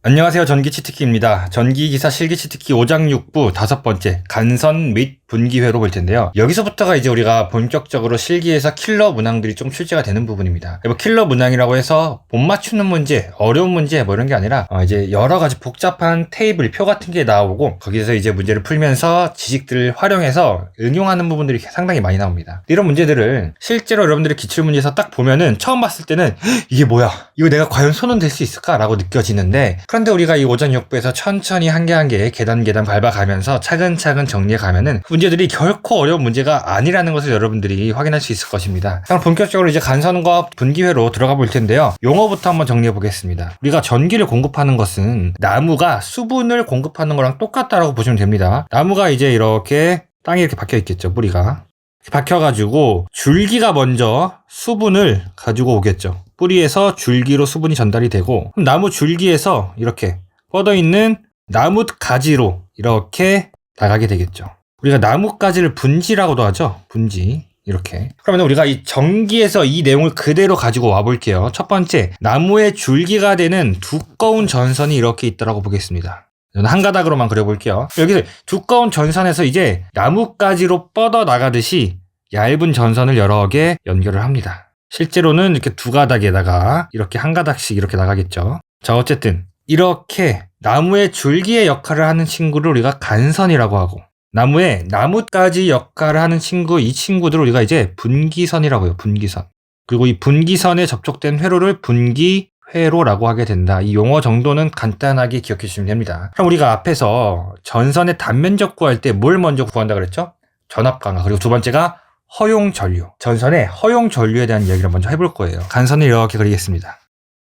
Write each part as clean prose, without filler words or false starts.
안녕하세요. 전기치트키입니다. 전기기사 실기치트키 5장 6부 5번째 간선 및 분기회로 볼 텐데요. 여기서부터가 이제 우리가 본격적으로 실기에서 킬러 문항들이 좀 출제가 되는 부분입니다. 뭐 킬러 문항이라고 해서 못 맞추는 문제, 어려운 문제 뭐 이런 게 아니라 이제 여러 가지 복잡한 테이블, 표 같은 게 나오고 거기서 이제 문제를 풀면서 지식들을 활용해서 응용하는 부분들이 상당히 많이 나옵니다. 이런 문제들을 실제로 여러분들이 기출문제에서 딱 보면은 처음 봤을 때는 이게 뭐야? 이거 내가 과연 손은 댈 수 있을까? 라고 느껴지는데 그런데 우리가 이 5장 6부에서 천천히 한 개 한 개 계단 밟아가면서 차근차근 정리해가면은 문제들이 결코 어려운 문제가 아니라는 것을 여러분들이 확인할 수 있을 것입니다. 그럼 본격적으로 이제 간선과 분기회로 들어가 볼 텐데요. 용어부터 한번 정리해 보겠습니다. 우리가 전기를 공급하는 것은 나무가 수분을 공급하는 거랑 똑같다라고 보시면 됩니다. 나무가 이제 이렇게 땅에 이렇게 박혀 있겠죠. 뿌리가. 박혀가지고 줄기가 먼저 수분을 가지고 오겠죠. 뿌리에서 줄기로 수분이 전달이 되고 그럼 나무 줄기에서 이렇게 뻗어있는 나무 가지로 이렇게 나가게 되겠죠. 우리가 나무 가지를 분지라고도 하죠. 분지. 이렇게. 그러면 우리가 이 전기에서 이 내용을 그대로 가지고 와볼게요. 첫 번째, 나무의 줄기가 되는 두꺼운 전선이 이렇게 있다고 보겠습니다. 저는 한 가닥으로만 그려볼게요. 여기서 두꺼운 전선에서 이제 나뭇가지로 뻗어 나가듯이 얇은 전선을 여러 개 연결을 합니다. 실제로는 이렇게 두 가닥에다가 이렇게 한 가닥씩 이렇게 나가겠죠. 자, 어쨌든 이렇게 나무의 줄기의 역할을 하는 친구를 우리가 간선이라고 하고 나무의 나뭇가지 역할을 하는 친구, 이 친구들을 우리가 이제 분기선이라고 해요. 분기선. 그리고 이 분기선에 접촉된 회로를 분기회로라고 하게 된다. 이 용어 정도는 간단하게 기억해 주시면 됩니다. 그럼 우리가 앞에서 전선의 단면적 구할 때 뭘 먼저 구한다 그랬죠? 전압 강하. 그리고 두 번째가 허용 전류. 전선의 허용 전류에 대한 이야기를 먼저 해볼 거예요. 간선을 이렇게 그리겠습니다.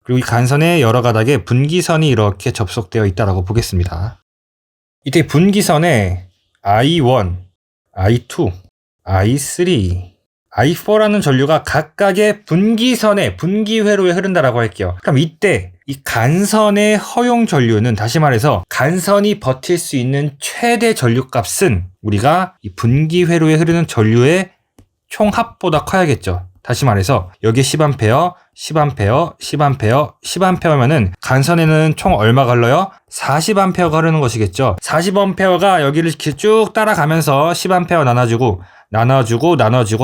그리고 이 간선의 여러 가닥에 분기선이 이렇게 접속되어 있다고 보겠습니다. 이때 분기선에 I1, I2, I3, I4라는 전류가 각각의 분기선에 분기회로에 흐른다라고 할게요. 그럼 이때 이 간선의 허용 전류는 다시 말해서 간선이 버틸 수 있는 최대 전류값은 우리가 이 분기회로에 흐르는 전류의 총합보다 커야겠죠. 다시 말해서 여기에 10A, 10A, 10A, 10A면은 간선에는 총 얼마가 흘러요? 40A가 흐르는 것이겠죠. 40A가 여기를 이렇게 쭉 따라가면서 10A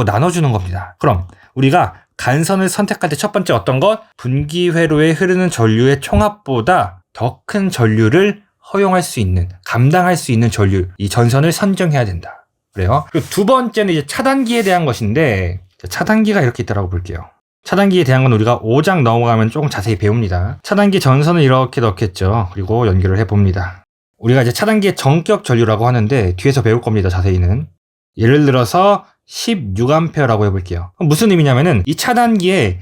나눠주는 겁니다. 그럼 우리가 간선을 선택할 때 첫 번째 어떤 것? 분기회로에 흐르는 전류의 총합보다 더 큰 전류를 허용할 수 있는, 감당할 수 있는 전류, 이 전선을 선정해야 된다. 그래요. 그리고 두 번째는 이제 차단기에 대한 것인데 차단기가 이렇게 있다고 볼게요. 차단기에 대한 건 우리가 5장 넘어가면 조금 자세히 배웁니다. 차단기 전선을 이렇게 넣겠죠. 그리고 연결을 해봅니다. 우리가 이제 차단기의 전격 전류라고 하는데 뒤에서 배울 겁니다. 자세히는. 예를 들어서 16A라고 해볼게요. 무슨 의미냐면은 이 차단기에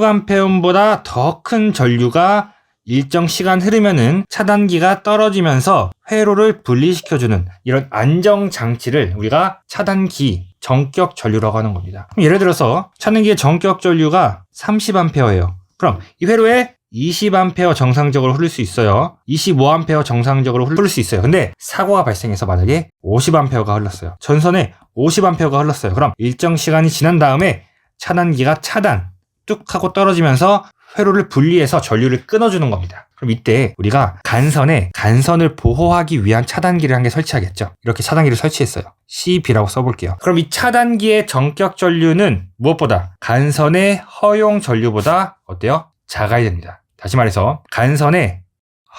16A보다 더 큰 전류가 일정 시간 흐르면은 차단기가 떨어지면서 회로를 분리시켜주는 이런 안정장치를 우리가 차단기 전격 전류라고 하는 겁니다. 그럼 예를 들어서 차단기의 전격 전류가 30A예요. 그럼 이 회로에 20A 정상적으로 흐를 수 있어요. 25A 정상적으로 흐를 수 있어요. 근데 사고가 발생해서 만약에 50A가 흘렀어요. 전선에 50A가 흘렀어요. 그럼 일정 시간이 지난 다음에 차단기가 차단 뚝 하고 떨어지면서 회로를 분리해서 전류를 끊어주는 겁니다. 그럼 이때 우리가 간선을 보호하기 위한 차단기를 한 개 설치하겠죠. 이렇게 차단기를 설치했어요. CB라고 써볼게요. 그럼 이 차단기의 전격 전류는 무엇보다 간선의 허용 전류보다 어때요? 작아야 됩니다. 다시 말해서 간선의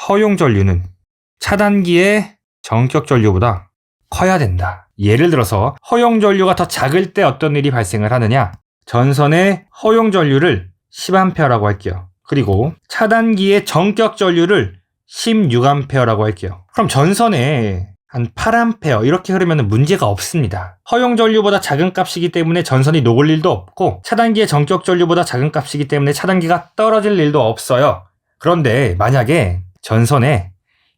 허용 전류는 차단기의 전격 전류보다 커야 된다. 예를 들어서 허용 전류가 더 작을 때 어떤 일이 발생을 하느냐? 전선의 허용 전류를 10A라고 할게요. 그리고 차단기의 전격 전류를 16A라고 할게요. 그럼 전선에 한 8A 이렇게 흐르면 문제가 없습니다. 허용 전류보다 작은 값이기 때문에 전선이 녹을 일도 없고 차단기의 전격 전류보다 작은 값이기 때문에 차단기가 떨어질 일도 없어요. 그런데 만약에 전선에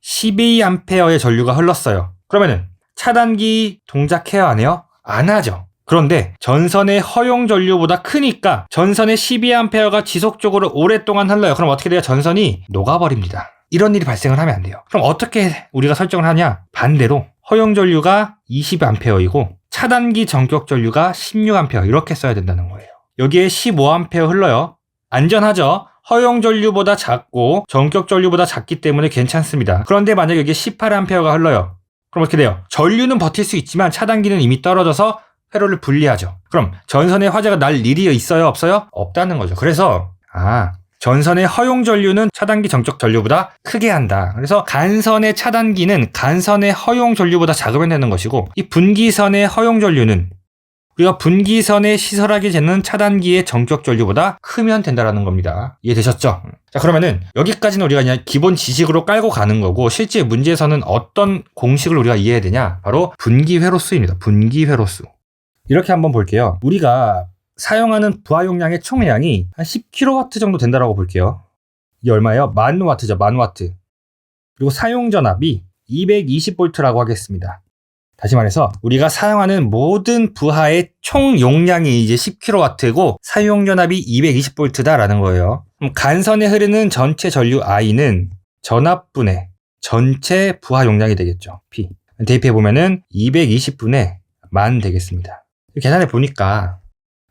12A의 전류가 흘렀어요. 그러면은 차단기 동작해야 안 해요? 안 하죠. 그런데 전선의 허용 전류보다 크니까 전선의 12A가 지속적으로 오랫동안 흘러요. 그럼 어떻게 돼요? 전선이 녹아버립니다. 이런 일이 발생을 하면 안 돼요. 그럼 어떻게 우리가 설정을 하냐? 반대로 허용 전류가 20A이고 차단기 전격 전류가 16A 이렇게 써야 된다는 거예요. 여기에 15A 흘러요. 안전하죠? 허용 전류보다 작고 전격 전류보다 작기 때문에 괜찮습니다. 그런데 만약에 여기에 18A가 흘러요. 그럼 어떻게 돼요? 전류는 버틸 수 있지만 차단기는 이미 떨어져서 회로를 분리하죠. 그럼 전선에 화재가 날 일이 있어요? 없어요? 없다는 거죠. 그래서 전선의 허용 전류는 차단기 정적 전류보다 크게 한다. 그래서 간선의 차단기는 간선의 허용 전류보다 작으면 되는 것이고, 이 분기선의 허용 전류는 우리가 분기선에 시설하게 되는 차단기의 정격 전류보다 크면 된다라는 겁니다. 이해되셨죠? 자, 그러면은 여기까지는 우리가 그냥 기본 지식으로 깔고 가는 거고, 실제 문제에서는 어떤 공식을 우리가 이해해야 되냐? 바로 분기 회로수입니다. 분기 회로수. 이렇게 한번 볼게요. 우리가 사용하는 부하 용량의 총량이 한 10kW 정도 된다라고 볼게요. 이게 얼마예요? 10,000W죠. 10,000W. 그리고 사용 전압이 220V라고 하겠습니다. 다시 말해서 우리가 사용하는 모든 부하의 총 용량이 이제 10kW고 사용 전압이 220V다라는 거예요. 그럼 간선에 흐르는 전체 전류 I는 전압분의 전체 부하 용량이 되겠죠. P. 대입해 보면은 220분의 10,000 되겠습니다. 계산해 보니까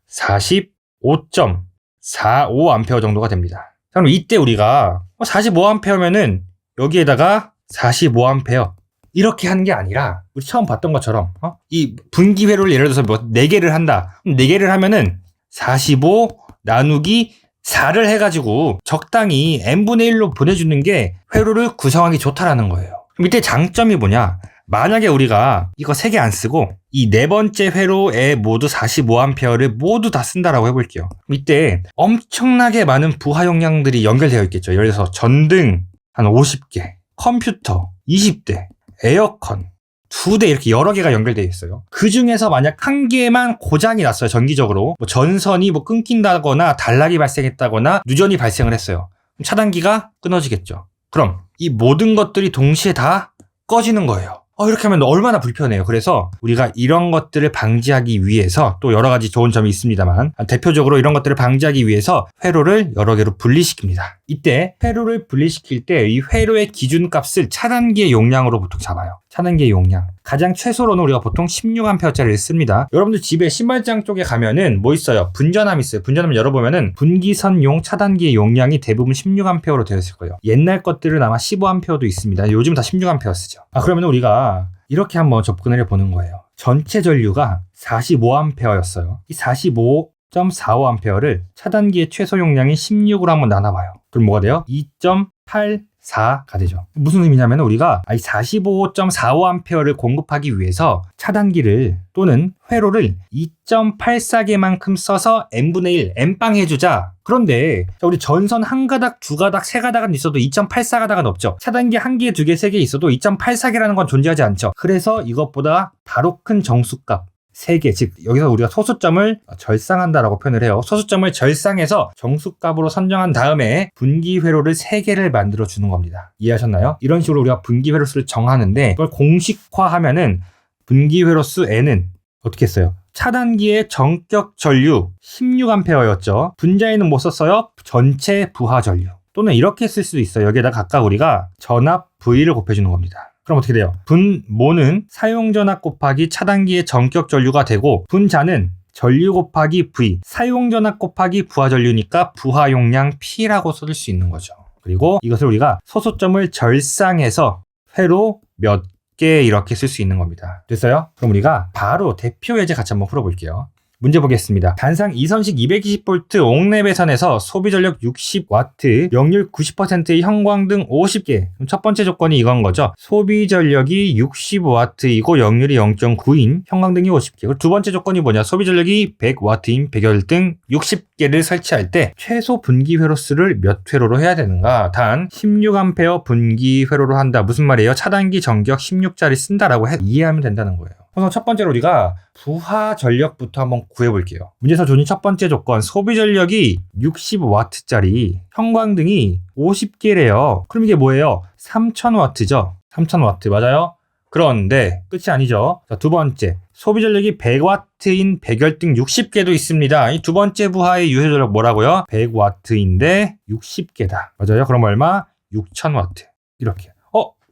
45.45A 정도가 됩니다. 그럼 이때 우리가 45A면은 여기에다가 45A 이렇게 하는 게 아니라 우리 처음 봤던 것처럼 이 분기 회로를 예를 들어서 4개를 한다. 4개를 하면은 45 나누기 4를 해가지고 적당히 n분의 1로 보내주는 게 회로를 구성하기 좋다라는 거예요. 그럼 이때 장점이 뭐냐? 만약에 우리가 이거 3개 안 쓰고 이 4번째 회로에 모두 45A를 모두 다 쓴다라고 해볼게요. 이때 엄청나게 많은 부하 용량들이 연결되어 있겠죠. 예를 들어서 전등 한 50개, 컴퓨터 20대, 에어컨 2대 이렇게 여러 개가 연결되어 있어요. 그 중에서 만약 한 개만 고장이 났어요. 전기적으로 전선이 끊긴다거나 단락이 발생했다거나 누전이 발생을 했어요. 그럼 차단기가 끊어지겠죠. 그럼 이 모든 것들이 동시에 다 꺼지는 거예요. 이렇게 하면 얼마나 불편해요. 그래서 우리가 이런 것들을 방지하기 위해서 또 여러 가지 좋은 점이 있습니다만 대표적으로 이런 것들을 방지하기 위해서 회로를 여러 개로 분리시킵니다. 이때 회로를 분리시킬 때 이 회로의 기준값을 차단기의 용량으로 보통 잡아요. 차단기의 용량. 가장 최소로는 우리가 보통 16A짜리를 씁니다. 여러분들 집에 신발장 쪽에 가면은 뭐 있어요? 분전함 있어요. 분전함 열어보면은 분기선용 차단기의 용량이 대부분 16A로 되어 있을 거예요. 옛날 것들은 아마 15A도 있습니다. 요즘 다 16A 쓰죠. 그러면 우리가 이렇게 한번 접근을 해보는 거예요. 전체 전류가 45A였어요. 이 45.45A를 차단기의 최소 용량인 16으로 한번 나눠봐요. 그럼 뭐가 돼요? 2.84가 되죠. 무슨 의미냐면 우리가 이 45.45A를 공급하기 위해서 차단기를 또는 회로를 2.84개만큼 써서 n분의 1, n빵 해주자. 그런데 우리 전선 한 가닥, 두 가닥, 세 가닥은 있어도 2.84가닥은 없죠. 차단기 한 개, 두 개, 세 개 있어도 2.84개라는 건 존재하지 않죠. 그래서 이것보다 바로 큰 정수값 3개, 즉 여기서 우리가 소수점을 절상한다라고 표현을 해요. 소수점을 절상해서 정수값으로 선정한 다음에 분기 회로를 3개를 만들어 주는 겁니다. 이해하셨나요? 이런 식으로 우리가 분기 회로수를 정하는데 그걸 공식화하면은 분기 회로수 n은 어떻게 했어요? 차단기의 전격 전류 16A였죠. 분자에는 못 썼어요. 전체 부하 전류. 또는 이렇게 쓸 수도 있어요. 여기에다 각각 우리가 전압 V를 곱해주는 겁니다. 그럼 어떻게 돼요? 분모는 사용전압 곱하기 차단기의 전격 전류가 되고 분자는 전류 곱하기 V, 사용전압 곱하기 부하 전류니까 부하 용량 P라고 쓸 수 있는 거죠. 그리고 이것을 우리가 소수점을 절상해서 회로 몇 개 이렇게 쓸 수 있는 겁니다. 됐어요? 그럼 우리가 바로 대표 예제 같이 한번 풀어볼게요. 문제 보겠습니다. 단상 2선식 220V 옥내 배선에서 소비 전력 60W, 역률 90%의 형광등 50개. 그럼 첫 번째 조건이 이건 거죠. 소비 전력이 60W이고 역률이 0.9인 형광등이 50개. 그리고 두 번째 조건이 뭐냐? 소비 전력이 100W인 백열등 60개를 설치할 때 최소 분기 회로수를 몇 회로로 해야 되는가? 단 16A 분기 회로로 한다. 무슨 말이에요? 차단기 전격 16짜리 쓴다라고 이해하면 된다는 거예요. 그래서 첫 번째로 우리가 부하 전력부터 한번 구해볼게요. 문제에서 주는 첫 번째 조건, 소비 전력이 60W짜리 형광등이 50개래요. 그럼 이게 뭐예요? 3000W죠. 3000W 맞아요? 그런데 끝이 아니죠. 자, 두 번째, 소비 전력이 100W인 백열등 60개도 있습니다. 이 두 번째 부하의 유효 전력 뭐라고요? 100W인데 60개다. 맞아요? 그럼 얼마? 6000W. 이렇게.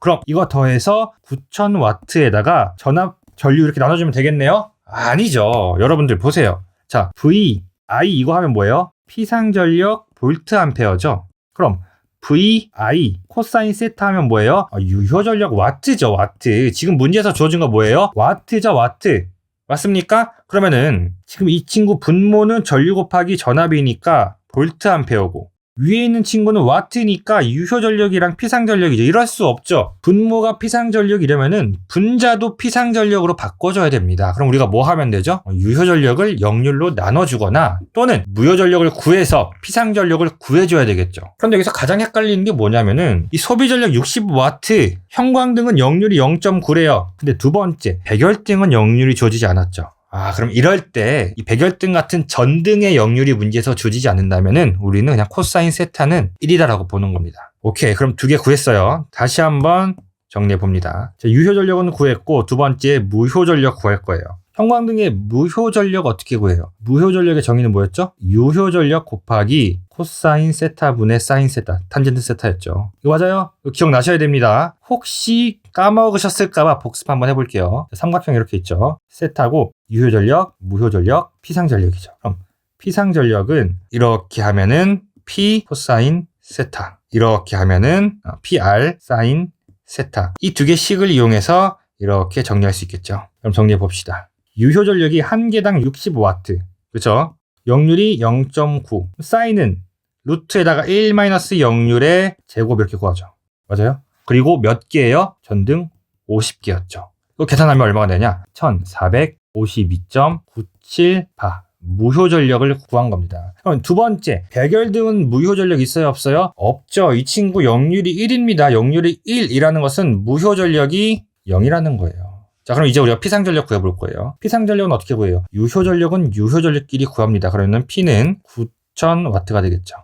그럼 이거 더해서 9000W에다가 전압 전류 이렇게 나눠주면 되겠네요? 아니죠. 여러분들 보세요. 자, V, I 이거 하면 뭐예요? 피상전력 볼트 암페어죠. 그럼 VI 코사인 세타 하면 뭐예요? 유효 전력 와트죠, 와트. 지금 문제에서 주어진 거 뭐예요? 와트죠, 와트. 맞습니까? 그러면은 지금 이 친구 분모는 전류 곱하기 전압이니까 볼트 암페어고, 위에 있는 친구는 와트니까 유효 전력이랑 피상 전력이죠. 이럴 수 없죠. 분모가 피상 전력이려면은 분자도 피상 전력으로 바꿔줘야 됩니다. 그럼 우리가 뭐 하면 되죠? 유효 전력을 역률로 나눠주거나 또는 무효 전력을 구해서 피상 전력을 구해줘야 되겠죠. 그런데 여기서 가장 헷갈리는 게 뭐냐면은 이 소비 전력 60W, 형광등은 역률이 0.9래요. 근데 두 번째, 백열등은 역률이 주어지지 않았죠. 그럼 이럴 때 이 백열등 같은 전등의 역률이 문제에서 주어지지 않는다면은 우리는 그냥 코사인 세타는 1이다라고 보는 겁니다. 오케이, 그럼 두 개 구했어요. 다시 한번 정리해 봅니다. 유효 전력은 구했고, 두 번째 무효 전력 구할 거예요. 형광등의 무효 전력 어떻게 구해요? 무효 전력의 정의는 뭐였죠? 유효 전력 곱하기 코사인 세타분의 사인 세타, 탄젠트 세타였죠. 이거 맞아요? 이거 기억나셔야 됩니다. 혹시 까먹으셨을까봐 복습 한번 해볼게요. 삼각형 이렇게 있죠. 세타고 유효 전력, 무효 전력, 피상 전력이죠. 그럼 피상 전력은 이렇게 하면은 P 코사인 세타, 이렇게 하면은 PR 사인 세타. 이 두 개씩을 이용해서 이렇게 정리할 수 있겠죠. 그럼 정리해 봅시다. 유효 전력이 한 개당 60W. 그렇죠? 역률이 0.9. 사인은 루트에다가 1-역률의 제곱 이렇게 구하죠. 맞아요? 그리고 몇 개예요? 전등 50개였죠. 이거 계산하면 얼마가 되냐? 1452.97바. 무효 전력을 구한 겁니다. 그럼 두 번째, 백열등은 무효 전력 있어요, 없어요? 없죠. 이 친구 역률이 1입니다. 역률이 1이라는 것은 무효 전력이 0이라는 거예요. 자, 그럼 이제 우리가 피상 전력 구해볼 거예요. 피상 전력은 어떻게 구해요? 유효 전력은 유효 전력끼리 구합니다. 그러면 P는 9000W가 되겠죠.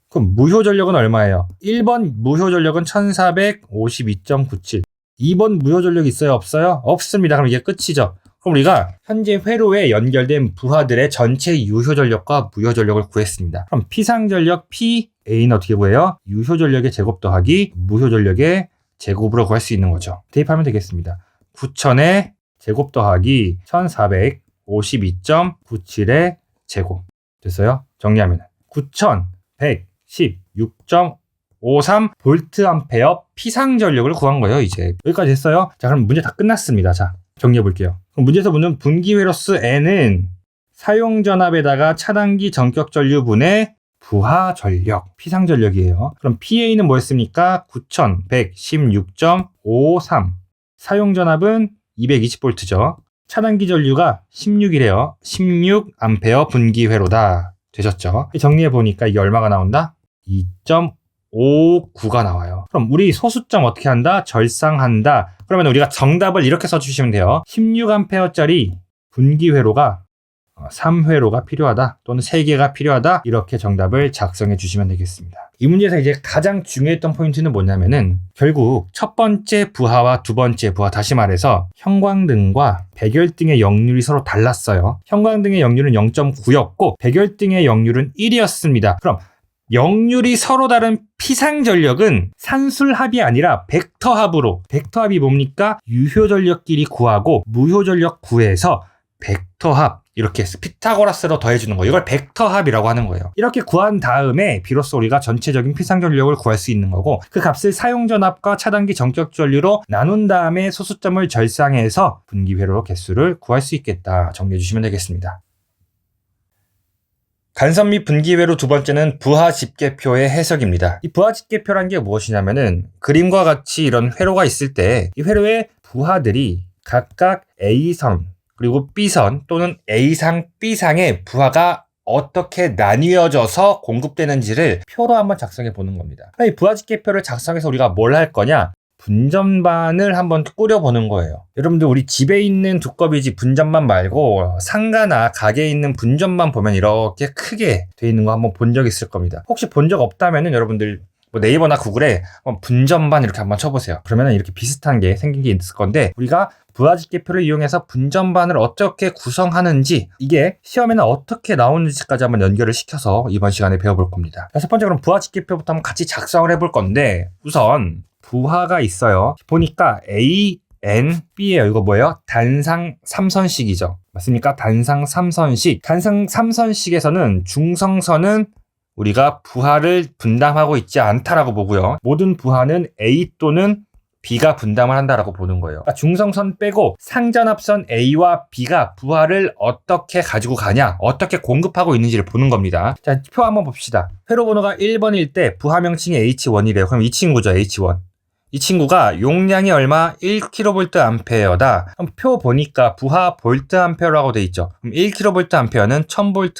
그럼 무효 전력은 얼마예요? 1번 무효 전력은 1452.97. 2번 무효 전력 있어요, 없어요? 없습니다. 그럼 이게 끝이죠. 그럼 우리가 현재 회로에 연결된 부하들의 전체 유효 전력과 무효 전력을 구했습니다. 그럼 피상 전력 PA는 어떻게 구해요? 유효 전력의 제곱 더하기 무효 전력의 제곱으로 구할 수 있는 거죠. 대입하면 되겠습니다. 9000의 제곱 더하기 1452.97의 제곱. 됐어요? 정리하면 9116.53 볼트 암페어 피상 전력을 구한 거예요, 이제. 여기까지 됐어요? 자, 그럼 문제 다 끝났습니다. 자, 정리해 볼게요. 그럼 문제에서 묻는 분기회로스 N은 사용 전압에다가 차단기 전격 전류분의 부하 전력, 피상 전력이에요. 그럼 PA는 뭐였습니까? 9116.53. 사용 전압은 220V죠. 차단기 전류가 16이래요. 16A 분기회로다. 되셨죠? 정리해 보니까 이게 얼마가 나온다? 2.59가 나와요. 그럼 우리 소수점 어떻게 한다? 절상한다. 그러면 우리가 정답을 이렇게 써주시면 돼요. 16A짜리 분기회로가 3회로가 필요하다, 또는 3개가 필요하다, 이렇게 정답을 작성해 주시면 되겠습니다. 이 문제에서 이제 가장 중요했던 포인트는 뭐냐면은 결국 첫 번째 부하와 두 번째 부하, 다시 말해서 형광등과 백열등의 역률이 서로 달랐어요. 형광등의 역률은 0.9였고 백열등의 역률은 1이었습니다. 그럼 역률이 서로 다른 피상 전력은 산술합이 아니라 벡터합으로, 벡터합이 뭡니까? 유효 전력끼리 구하고 무효 전력 구해서 벡터합, 이렇게 피타고라스로 더해주는 거, 이걸 벡터합이라고 하는 거예요. 이렇게 구한 다음에 비로소 우리가 전체적인 피상 전력을 구할 수 있는 거고, 그 값을 사용 전압과 차단기 전격 전류로 나눈 다음에 소수점을 절상해서 분기회로 개수를 구할 수 있겠다. 정리해 주시면 되겠습니다. 간선 및 분기회로 두 번째는 부하 집계표의 해석입니다. 이 부하 집계표란 게 무엇이냐면은 그림과 같이 이런 회로가 있을 때 이 회로의 부하들이 각각 A선 그리고 B선 또는 A상, B상의 부하가 어떻게 나뉘어져서 공급되는지를 표로 한번 작성해 보는 겁니다. 이 부하 집계표를 작성해서 우리가 뭘 할 거냐? 분전반을 한번 꾸려보는 거예요. 여러분들 우리 집에 있는 두꺼비집 분전반 말고 상가나 가게에 있는 분전반 보면 이렇게 크게 돼 있는 거 한번 본 적 있을 겁니다. 혹시 본 적 없다면은 여러분들 네이버나 구글에 한번 분전반 이렇게 한번 쳐보세요. 그러면 이렇게 비슷한 게 생긴 게 있을 건데, 우리가 부하집계표를 이용해서 분전반을 어떻게 구성하는지, 이게 시험에는 어떻게 나오는지까지 한번 연결을 시켜서 이번 시간에 배워볼 겁니다. 첫 번째, 그럼 부하집계표부터 한번 같이 작성을 해볼 건데, 우선 부하가 있어요. 보니까 A, N, B예요. 이거 뭐예요? 단상 3선식이죠. 맞습니까? 단상 3선식. 단상 3선식에서는 중성선은 우리가 부하를 분담하고 있지 않다라고 보고요. 모든 부하는 A 또는 B가 분담을 한다라고 보는 거예요. 그러니까 중성선 빼고 상전합선 A와 B가 부하를 어떻게 가지고 가냐, 어떻게 공급하고 있는지를 보는 겁니다. 자, 표 한번 봅시다. 회로 번호가 1번일 때 부하 명칭이 H1이래요. 그럼 이 친구죠, H1. 이 친구가 용량이 얼마? 1kVA다. 그럼 표 보니까 부하 볼트암페어라고 돼 있죠. 그럼 1kVA는 1000V,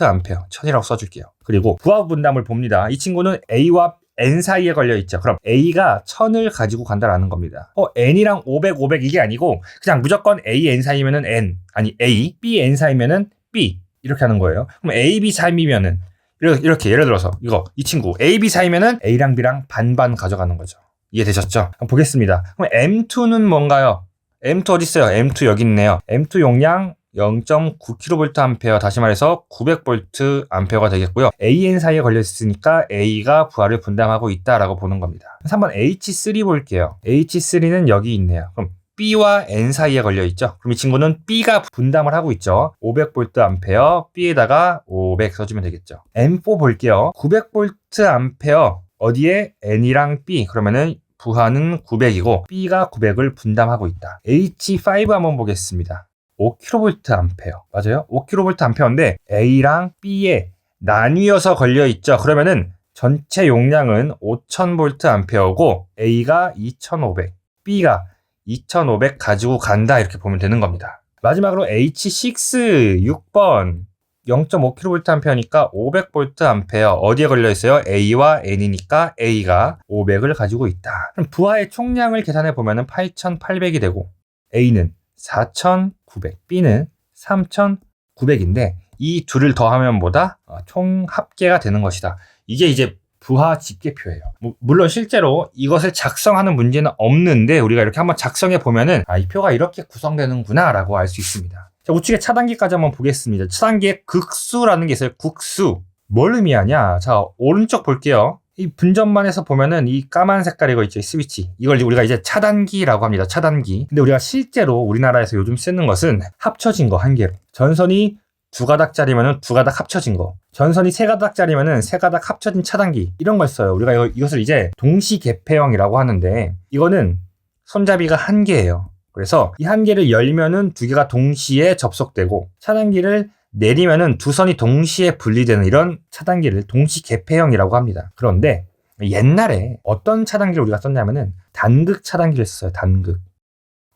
1000이라고 써줄게요. 그리고 부하 분담을 봅니다. 이 친구는 A와 N 사이에 걸려 있죠. 그럼 A가 1000을 가지고 간다라는 겁니다. N이랑 500, 500 이게 아니고 그냥 무조건 A, N 사이면은 N, 아니 A, B, N 사이면은 B 이렇게 하는 거예요. 그럼 A, B 사이면은 이렇게 예를 들어서 이 친구 A, B 사이면은 A랑 B랑 반반 가져가는 거죠. 이해되셨죠? 그럼 보겠습니다. 그럼 M2는 뭔가요? M2 어디 있어요? M2 여기 있네요. M2 용량 0.9kVA, 다시 말해서 900V가 되겠고요. AN 사이에 걸려 있으니까 A가 부하를 분담하고 있다라고 보는 겁니다. 3번 H3 볼게요. H3는 여기 있네요. 그럼 B와 N 사이에 걸려 있죠. 그럼 이 친구는 B가 분담을 하고 있죠. 500V, B에다가 500 써주면 되겠죠. M4 볼게요. 900V 어디에? N이랑 B. 그러면은 부하는 900이고 B가 900을 분담하고 있다. H5 한번 보겠습니다. 5kVA. 맞아요? 5kVA인데 A랑 B에 나뉘어서 걸려 있죠. 그러면은 전체 용량은 5000V고 A가 2500, B가 2500 가지고 간다. 이렇게 보면 되는 겁니다. 마지막으로 H6 6번 0.5kVA니까 500V 어디에 걸려 있어요? A와 N이니까 A가 500을 가지고 있다. 그럼 부하의 총량을 계산해 보면은 8800이 되고 A는 4900, B는 3900인데 이 둘을 더하면 뭐다? 총 합계가 되는 것이다. 이게 이제 부하 집계표예요. 물론 실제로 이것을 작성하는 문제는 없는데 우리가 이렇게 한번 작성해 보면은 이 표가 이렇게 구성되는구나 라고 알 수 있습니다. 자, 우측에 차단기까지 한번 보겠습니다. 차단기에 극수라는 게 있어요. 극수. 뭘 의미하냐? 자, 오른쪽 볼게요. 이 분전반에서 보면은 이 까만 색깔 이거 있죠. 이 스위치. 이걸 우리가 이제 차단기라고 합니다. 차단기. 근데 우리가 실제로 우리나라에서 요즘 쓰는 것은 합쳐진 거 한 개로. 전선이 두 가닥짜리면은 두 가닥 합쳐진 거. 전선이 세 가닥짜리면은 세 가닥 합쳐진 차단기. 이런 걸 써요. 우리가 이것을 이제 동시 개폐형이라고 하는데 이거는 손잡이가 한 개예요. 그래서 이 한 개를 열면은 두 개가 동시에 접속되고 차단기를 내리면은 두 선이 동시에 분리되는 이런 차단기를 동시 개폐형이라고 합니다. 그런데 옛날에 어떤 차단기를 우리가 썼냐면은 단극 차단기를 썼어요. 단극.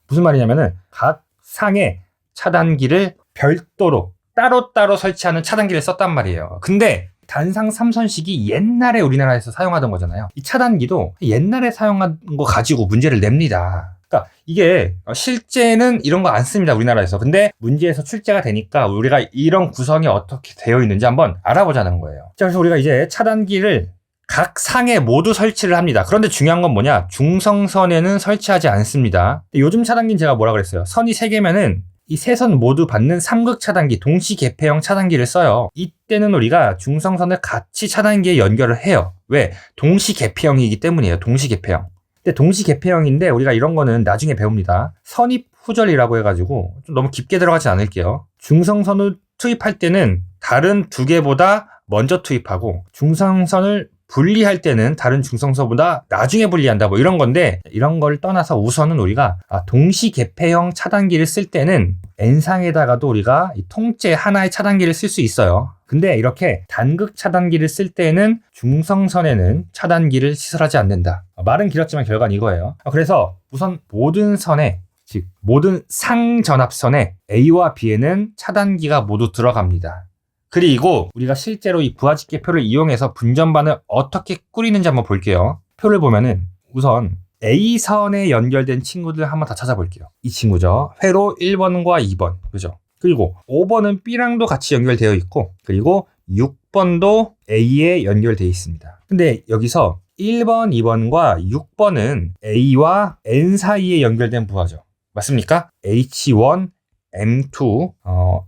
무슨 말이냐면은 각 상의 차단기를 별도로 따로따로 설치하는 차단기를 썼단 말이에요. 근데 단상 3선식이 옛날에 우리나라에서 사용하던 거잖아요. 이 차단기도 옛날에 사용한 거 가지고 문제를 냅니다. 그러니까 이게 실제는 이런 거 안 씁니다. 우리나라에서. 근데 문제에서 출제가 되니까 우리가 이런 구성이 어떻게 되어 있는지 한번 알아보자는 거예요. 자, 그래서 우리가 이제 차단기를 각 상에 모두 설치를 합니다. 그런데 중요한 건 뭐냐? 중성선에는 설치하지 않습니다. 요즘 차단기는 제가 뭐라 그랬어요? 선이 3개면은 이 세 선 모두 받는 삼극 차단기, 동시 개폐형 차단기를 써요. 이때는 우리가 중성선을 같이 차단기에 연결을 해요. 왜? 동시 개폐형이기 때문이에요. 동시 개폐형. 근데 동시 개폐형인데 우리가 이런 거는 나중에 배웁니다. 선입 후절이라고 해가지고 좀 너무 깊게 들어가지 않을게요. 중성선을 투입할 때는 다른 두 개보다 먼저 투입하고 중성선을 분리할 때는 다른 중성선보다 나중에 분리한다 뭐 이런 건데 이런 걸 떠나서 우선은 우리가 동시 개폐형 차단기를 쓸 때는 N상에다가도 우리가 이 통째 하나의 차단기를 쓸 수 있어요. 근데 이렇게 단극 차단기를 쓸 때는 중성선에는 차단기를 시설하지 않는다. 말은 길었지만 결과는 이거예요. 그래서 우선 모든 선에 즉 모든 상전압선에 A와 B에는 차단기가 모두 들어갑니다. 그리고 우리가 실제로 이 부하집계표를 이용해서 분전반을 어떻게 꾸리는지 한번 볼게요. 표를 보면은 우선 A선에 연결된 친구들 한번 다 찾아볼게요. 이 친구죠. 회로 1번과 2번. 그죠? 그리고 5번은 B랑도 같이 연결되어 있고 그리고 6번도 A에 연결되어 있습니다. 근데 여기서 1번, 2번과 6번은 A와 N 사이에 연결된 부하죠. 맞습니까? H1, M2,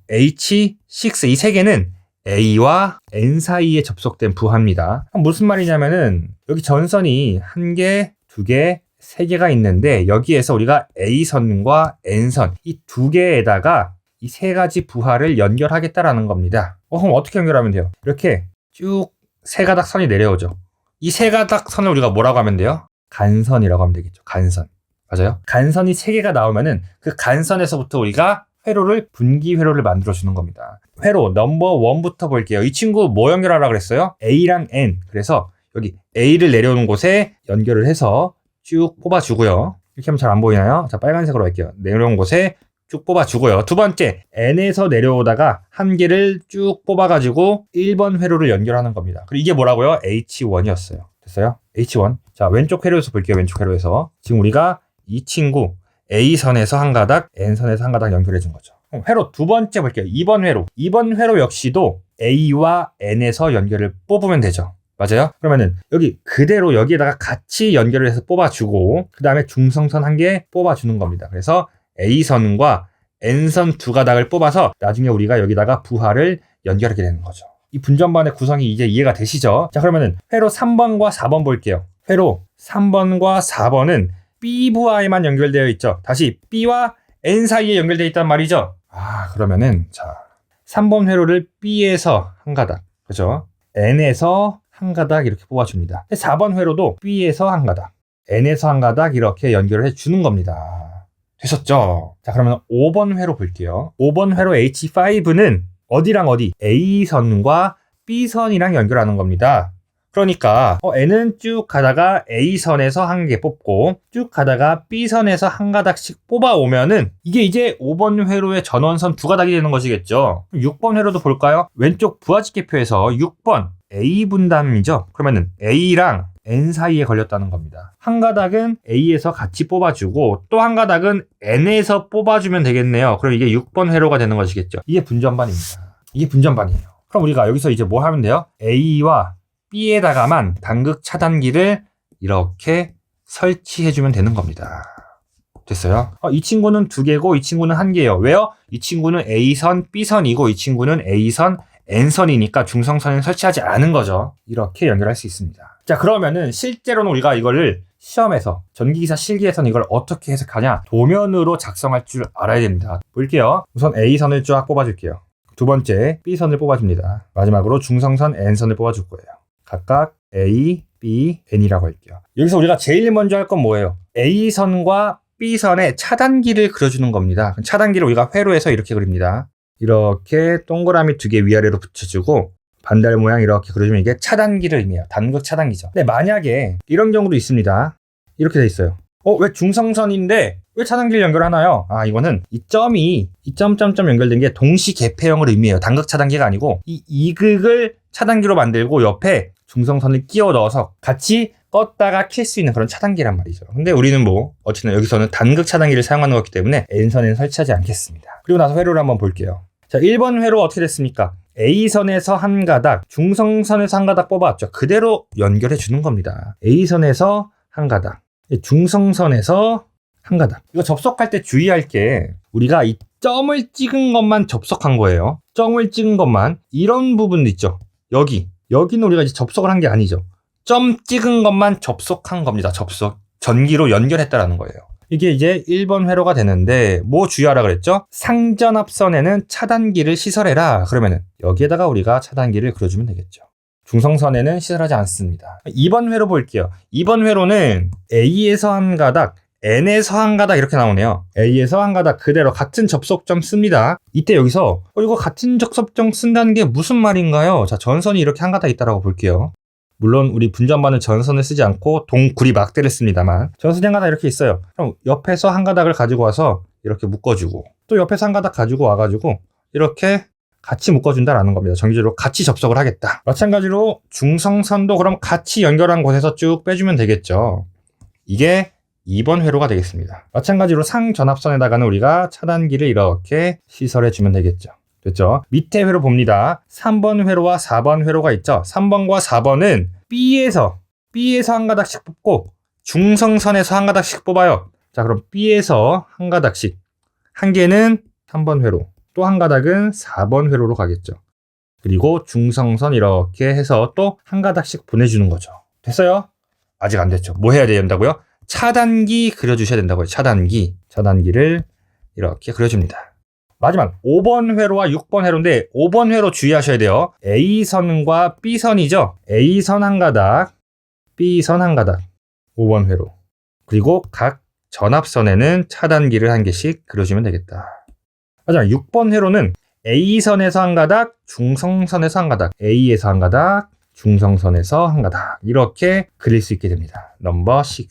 H6 이 세 개는 A와 N 사이에 접속된 부하입니다. 무슨 말이냐면은 여기 전선이 한 개, 두 개, 세 개가 있는데 여기에서 우리가 A선과 N선 이 두 개에다가 이 세 가지 부하를 연결하겠다라는 겁니다. 그럼 어떻게 연결하면 돼요? 이렇게 쭉 세 가닥 선이 내려오죠. 이 세 가닥 선을 우리가 뭐라고 하면 돼요? 간선이라고 하면 되겠죠. 간선. 맞아요? 간선이 세 개가 나오면은 그 간선에서부터 우리가 회로를 분기 회로를 만들어 주는 겁니다. 회로 넘버 1부터 볼게요. 이 친구 뭐 연결하라 그랬어요? A랑 N. 그래서 여기 A를 내려오는 곳에 연결을 해서 쭉 뽑아주고요. 이렇게 하면 잘 안 보이나요? 자, 빨간색으로 할게요. 내려온 곳에 쭉 뽑아주고요. 두 번째, N에서 내려오다가 한 개를 쭉 뽑아가지고 1번 회로를 연결하는 겁니다. 그리고 이게 뭐라고요? H1이었어요. 됐어요? H1. 자, 왼쪽 회로에서 볼게요. 왼쪽 회로에서. 지금 우리가 이 친구 A선에서 한 가닥, N선에서 한 가닥 연결해 준 거죠. 회로 두 번째 볼게요. 2번 회로. 2번 회로 역시도 A와 N에서 연결을 뽑으면 되죠. 맞아요? 그러면은 여기 그대로 여기에다가 같이 연결을 해서 뽑아주고 그 다음에 중성선 한 개 뽑아주는 겁니다. 그래서 A선과 N선 두 가닥을 뽑아서 나중에 우리가 여기다가 부하를 연결하게 되는 거죠. 이 분전반의 구성이 이제 이해가 되시죠? 자, 그러면은 회로 3번과 4번 볼게요. 회로 3번과 4번은 B 부하에만 연결되어 있죠. 다시 B와 N 사이에 연결되어 있단 말이죠. 그러면은 자, 3번 회로를 B에서 한 가닥, 그죠? N에서 한 가닥 이렇게 뽑아줍니다. 4번 회로도 B에서 한 가닥, N에서 한 가닥 이렇게 연결을 해주는 겁니다. 되셨죠? 자, 그러면 5번 회로 볼게요. 5번 회로 H5는 어디랑 어디? A선과 B선이랑 연결하는 겁니다. 그러니까 N은 쭉 가다가 A선에서 한 개 뽑고 쭉 가다가 B선에서 한 가닥씩 뽑아오면은 이게 이제 5번 회로의 전원선 두 가닥이 되는 것이겠죠. 6번 회로도 볼까요? 왼쪽 부하직계표에서 6번 A 분담이죠. 그러면은 A랑 N 사이에 걸렸다는 겁니다. 한 가닥은 A에서 같이 뽑아주고 또 한 가닥은 N에서 뽑아주면 되겠네요. 그럼 이게 6번 회로가 되는 것이겠죠. 이게 분전반입니다. 이게 분전반이에요. 그럼 우리가 여기서 이제 뭐 하면 돼요? A와 B에다가만 단극 차단기를 이렇게 설치해주면 되는 겁니다. 됐어요? 이 친구는 두 개고 이 친구는 한 개예요. 왜요? 이 친구는 A선, B선이고 이 친구는 A선, N선이니까 중성선을 설치하지 않은 거죠. 이렇게 연결할 수 있습니다. 자, 그러면은 실제로는 우리가 이거를 시험에서 전기기사 실기에서는 이걸 어떻게 해석하냐? 도면으로 작성할 줄 알아야 됩니다. 볼게요. 우선 A선을 쫙 뽑아줄게요. 두 번째 B선을 뽑아줍니다. 마지막으로 중성선 N선을 뽑아줄 거예요. 각각 A, B, N이라고 할게요. 여기서 우리가 제일 먼저 할 건 뭐예요? A선과 B선에 차단기를 그려주는 겁니다. 차단기를 우리가 회로에서 이렇게 그립니다. 이렇게 동그라미 두 개 위아래로 붙여주고 반달 모양 이렇게 그려주면 이게 차단기를 의미해요. 단극 차단기죠. 근데 만약에 이런 경우도 있습니다. 이렇게 돼 있어요. 왜 중성선인데 왜 차단기를 연결하나요? 이거는 이 점이 이 점점점 연결된 게 동시 개폐형을 의미해요. 단극 차단기가 아니고 이 이극을 차단기로 만들고 옆에 중성선을 끼워 넣어서 같이 껐다가 킬 수 있는 그런 차단기란 말이죠. 근데 우리는 어쨌든 여기서는 단극 차단기를 사용하는 거기 때문에 N선에는 설치하지 않겠습니다. 그리고 나서 회로를 한번 볼게요. 자, 1번 회로 어떻게 됐습니까? A선에서 한 가닥, 중성선에서 한 가닥 뽑아왔죠. 그대로 연결해 주는 겁니다. A선에서 한 가닥, 중성선에서 한 가닥. 이거 접속할 때 주의할 게 우리가 이 점을 찍은 것만 접속한 거예요. 점을 찍은 것만. 이런 부분도 있죠. 여기는 우리가 이제 접속을 한 게 아니죠. 점 찍은 것만 접속한 겁니다. 접속. 전기로 연결했다라는 거예요. 이게 이제 1번 회로가 되는데 뭐 주의하라 그랬죠? 상전합선에는 차단기를 시설해라. 그러면은 여기에다가 우리가 차단기를 그려주면 되겠죠. 중성선에는 시설하지 않습니다. 2번 회로 볼게요. 2번 회로는 A에서 한 가닥, N에서 한 가닥 이렇게 나오네요. A에서 한 가닥 그대로 같은 접속점 씁니다. 이때 여기서 이거 같은 접속점 쓴다는 게 무슨 말인가요? 자, 전선이 이렇게 한 가닥 있다라고 볼게요. 물론 우리 분전반은 전선을 쓰지 않고 동구리 막대를 씁니다만 전선이 한 가닥 이렇게 있어요. 그럼 옆에서 한 가닥을 가지고 와서 이렇게 묶어주고 또 옆에서 한 가닥 가지고 와가지고 이렇게 같이 묶어준다라는 겁니다. 전기적으로 같이 접속을 하겠다. 마찬가지로 중성선도 그럼 같이 연결한 곳에서 쭉 빼주면 되겠죠. 이게 2번 회로가 되겠습니다. 마찬가지로 상전합선에다가는 우리가 차단기를 이렇게 시설해주면 되겠죠. 됐죠? 밑에 회로 봅니다. 3번 회로와 4번 회로가 있죠. 3번과 4번은 B에서 한 가닥씩 뽑고 중성선에서 한 가닥씩 뽑아요. 자, 그럼 B에서 한 가닥씩. 한 개는 3번 회로, 또 한 가닥은 4번 회로로 가겠죠. 그리고 중성선 이렇게 해서 또 한 가닥씩 보내주는 거죠. 됐어요? 아직 안 됐죠. 뭐 해야 된다고요? 차단기 그려주셔야 된다고요. 차단기를 이렇게 그려줍니다. 마지막 5번 회로와 6번 회로인데 5번 회로 주의하셔야 돼요. A선과 B선이죠. A선 한 가닥, B선 한 가닥, 5번 회로. 그리고 각 전압선에는 차단기를 한 개씩 그려주면 되겠다. 마지막 6번 회로는 A선에서 한 가닥, 중성선에서 한 가닥, A에서 한 가닥, 중성선에서 한 가닥 이렇게 그릴 수 있게 됩니다. 넘버 6.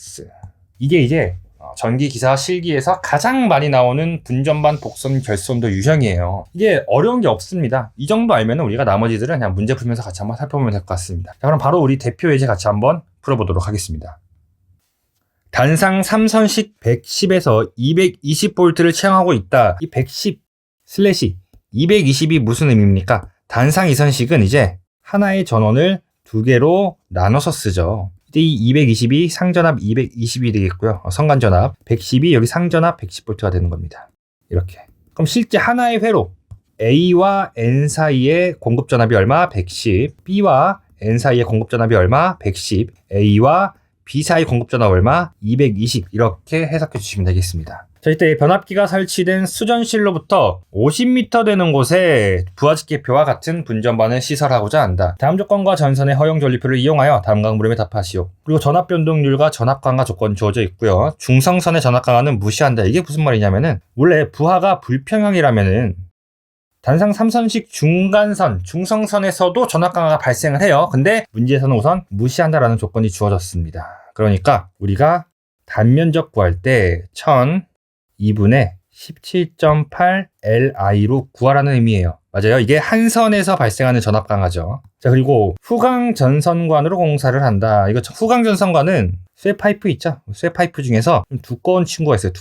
이게 이제 전기기사 실기에서 가장 많이 나오는 분전반, 복선, 결선도 유형이에요. 이게 어려운 게 없습니다. 이 정도 알면 우리가 나머지들은 그냥 문제 풀면서 같이 한번 살펴보면 될 것 같습니다. 자, 그럼 바로 우리 대표 예제 같이 한번 풀어보도록 하겠습니다. 단상 3선식 110에서 220V를 채용하고 있다. 이 110/220이 무슨 의미입니까? 단상 2선식은 이제 하나의 전원을 두 개로 나눠서 쓰죠. 이 220이 상전압 220이 되겠고요. 성간전압 110이 여기 상전압 110V가 되는 겁니다. 이렇게. 그럼 실제 하나의 회로 A와 N 사이의 공급전압이 얼마? 110. B와 N 사이의 공급전압이 얼마? 110. A와 B 사이 공급전압 얼마? 220. 이렇게 해석해 주시면 되겠습니다. 자, 이때 변압기가 설치된 수전실로부터 50m 되는 곳에 부하집계표와 같은 분전반을 시설하고자 한다. 다음 조건과 전선의 허용 전류표를 이용하여 다음과 물음에 답하시오. 그리고 전압 변동률과 전압 강화 조건 주어져 있고요. 중성선의 전압 강화는 무시한다. 이게 무슨 말이냐면은 원래 부하가 불평형이라면은 단상 3선식 중간선, 중성선에서도 전압 강화가 발생을 해요. 근데 문제에서는 우선 무시한다라는 조건이 주어졌습니다. 그러니까 우리가 단면적 구할 때 1002분의 17.8 Li로 구하라는 의미예요. 맞아요. 이게 한 선에서 발생하는 전압 강화죠. 자, 그리고 후강 전선관으로 공사를 한다. 이거 후강 전선관은 쇠파이프 있죠? 쇠파이프 중에서 좀 두꺼운 친구가 있어요.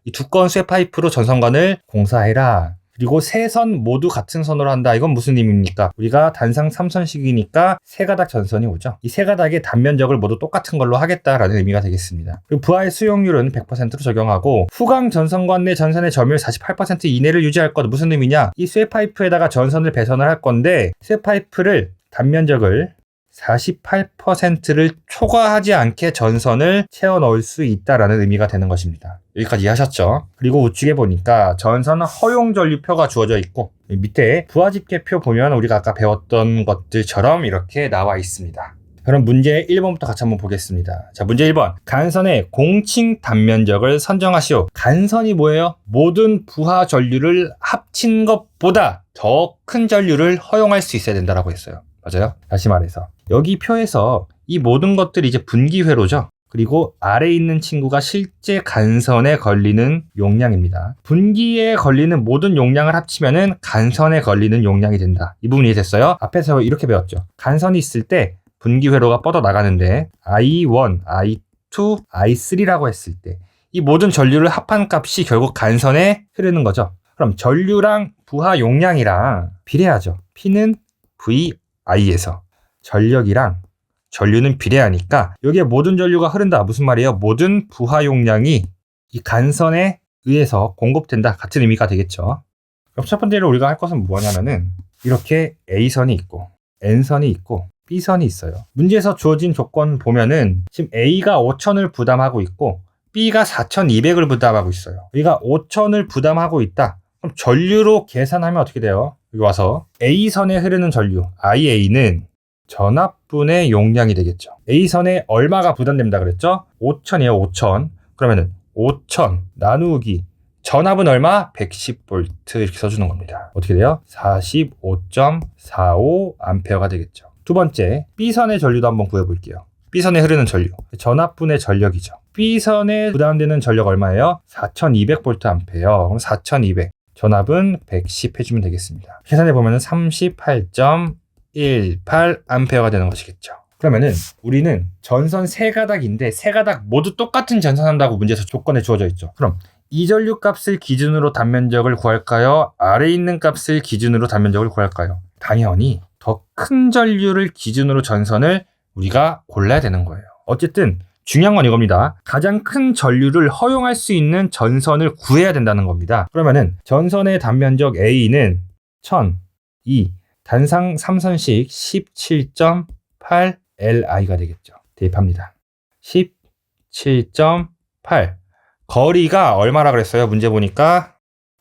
이 두꺼운 쇠파이프로 전선관을 공사해라. 그리고 세 선 모두 같은 선으로 한다. 이건 무슨 의미입니까? 우리가 단상 3선식이니까 세 가닥 전선이 오죠. 이 세 가닥의 단면적을 모두 똑같은 걸로 하겠다라는 의미가 되겠습니다. 그리고 부하의 수용률은 100%로 적용하고 후강 전선관 내 전선의 점유율 48% 이내를 유지할 것. 무슨 의미냐? 이 쇠파이프에다가 전선을 배선을 할 건데 쇠파이프를 단면적을 48%를 초과하지 않게 전선을 채워 넣을 수 있다라는 의미가 되는 것입니다. 여기까지 이해하셨죠? 그리고 우측에 보니까 전선 허용 전류표가 주어져 있고 밑에 부하집계표 보면 우리가 아까 배웠던 것들처럼 이렇게 나와 있습니다. 그럼 문제 1번부터 같이 한번 보겠습니다. 자, 문제 1번. 간선의 공칭 단면적을 선정하시오. 간선이 뭐예요? 모든 부하 전류를 합친 것보다 더 큰 전류를 허용할 수 있어야 된다라고 했어요. 맞아요? 다시 말해서 여기 표에서 이 모든 것들이 이제 분기회로죠. 그리고 아래에 있는 친구가 실제 간선에 걸리는 용량입니다. 분기에 걸리는 모든 용량을 합치면은 간선에 걸리는 용량이 된다. 이 부분이 됐어요. 앞에서 이렇게 배웠죠. 간선이 있을 때 분기회로가 뻗어 나가는데 I1, I2, I3라고 했을 때 이 모든 전류를 합한 값이 결국 간선에 흐르는 거죠. 그럼 전류랑 부하 용량이랑 비례하죠. P는 VI에서 전력이랑 전류는 비례하니까 여기에 모든 전류가 흐른다. 무슨 말이에요? 모든 부하 용량이 이 간선에 의해서 공급된다. 같은 의미가 되겠죠. 그럼 첫 번째로 우리가 할 것은 뭐냐면은 이렇게 A선이 있고 N선이 있고 B선이 있어요. 문제에서 주어진 조건 보면은 지금 A가 5,000을 부담하고 있고 B가 4,200을 부담하고 있어요. 여기가 5,000을 부담하고 있다. 그럼 전류로 계산하면 어떻게 돼요? 여기 와서 A선에 흐르는 전류 IA는 전압분의 용량이 되겠죠. A선에 얼마가 부담된다 그랬죠? 5,000이에요. 5,000. 그러면은 5,000 나누기 전압은 얼마? 110V 이렇게 써주는 겁니다. 어떻게 돼요? 45.45A가 되겠죠. 두 번째, B선의 전류도 한번 구해볼게요. B선에 흐르는 전류, 전압분의 전력이죠. B선에 부담되는 전력 얼마예요? 4200V. 그럼 4200. 전압은 110 해주면 되겠습니다. 계산해보면 38.18A가 되는 것이겠죠. 그러면은 우리는 전선 세 가닥인데 세 가닥 모두 똑같은 전선한다고 문제에서 조건에 주어져 있죠. 그럼 이 전류 값을 기준으로 단면적을 구할까요? 아래에 있는 값을 기준으로 단면적을 구할까요? 당연히 더 큰 전류를 기준으로 전선을 우리가 골라야 되는 거예요. 어쨌든 중요한 건 이겁니다. 가장 큰 전류를 허용할 수 있는 전선을 구해야 된다는 겁니다. 그러면은 전선의 단면적 A는 1002 단상 3선식 17.8 Li가 되겠죠. 대입합니다. 17.8 거리가 얼마라 그랬어요? 문제 보니까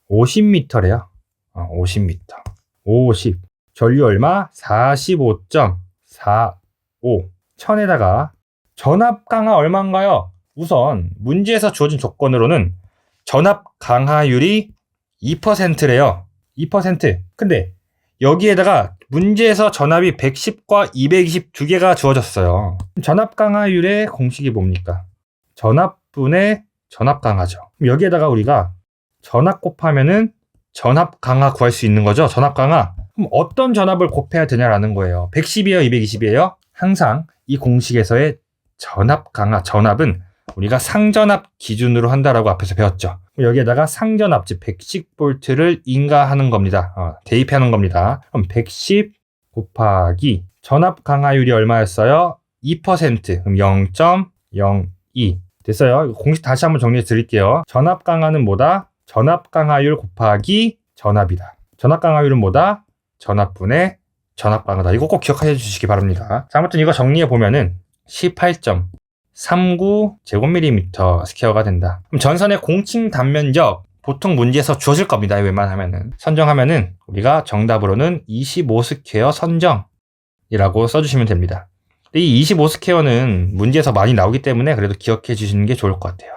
50m래요. 50m. 50. 전류 얼마? 45.45. 1000에다가 전압 강하 얼마인가요? 우선 문제에서 주어진 조건으로는 전압 강하율이 2%래요. 2%. 근데 여기에다가 문제에서 전압이 110과 220 두 개가 주어졌어요. 전압 강하율의 공식이 뭡니까? 전압분의 전압 강하죠. 그럼 여기에다가 우리가 전압 곱하면은 전압 강하 구할 수 있는 거죠. 전압 강하. 그럼 어떤 전압을 곱해야 되냐라는 거예요. 110이에요? 220이에요? 항상 이 공식에서의 전압 강하, 전압은 우리가 상전압 기준으로 한다라고 앞에서 배웠죠. 여기에다가 상전압, 즉 110V를 인가하는 겁니다. 대입하는 겁니다. 그럼 110 곱하기 전압 강하율이 얼마였어요? 2%. 그럼 0.02. 됐어요. 공식 다시 한번 정리해 드릴게요. 전압 강하는 뭐다? 전압 강하율 곱하기 전압이다. 전압 강하율은 뭐다? 전압분의 전압 강하다. 이거 꼭 기억해 주시기 바랍니다. 자, 아무튼 이거 정리해 보면은 18.39 제곱밀리미터 스퀘어가 된다. 그럼 전선의 공칭 단면적 보통 문제에서 주어질 겁니다. 웬만하면은 선정하면은 우리가 정답으로는 25 스퀘어 선정이라고 써주시면 됩니다. 이 25 스퀘어는 문제에서 많이 나오기 때문에 그래도 기억해 주시는 게 좋을 것 같아요.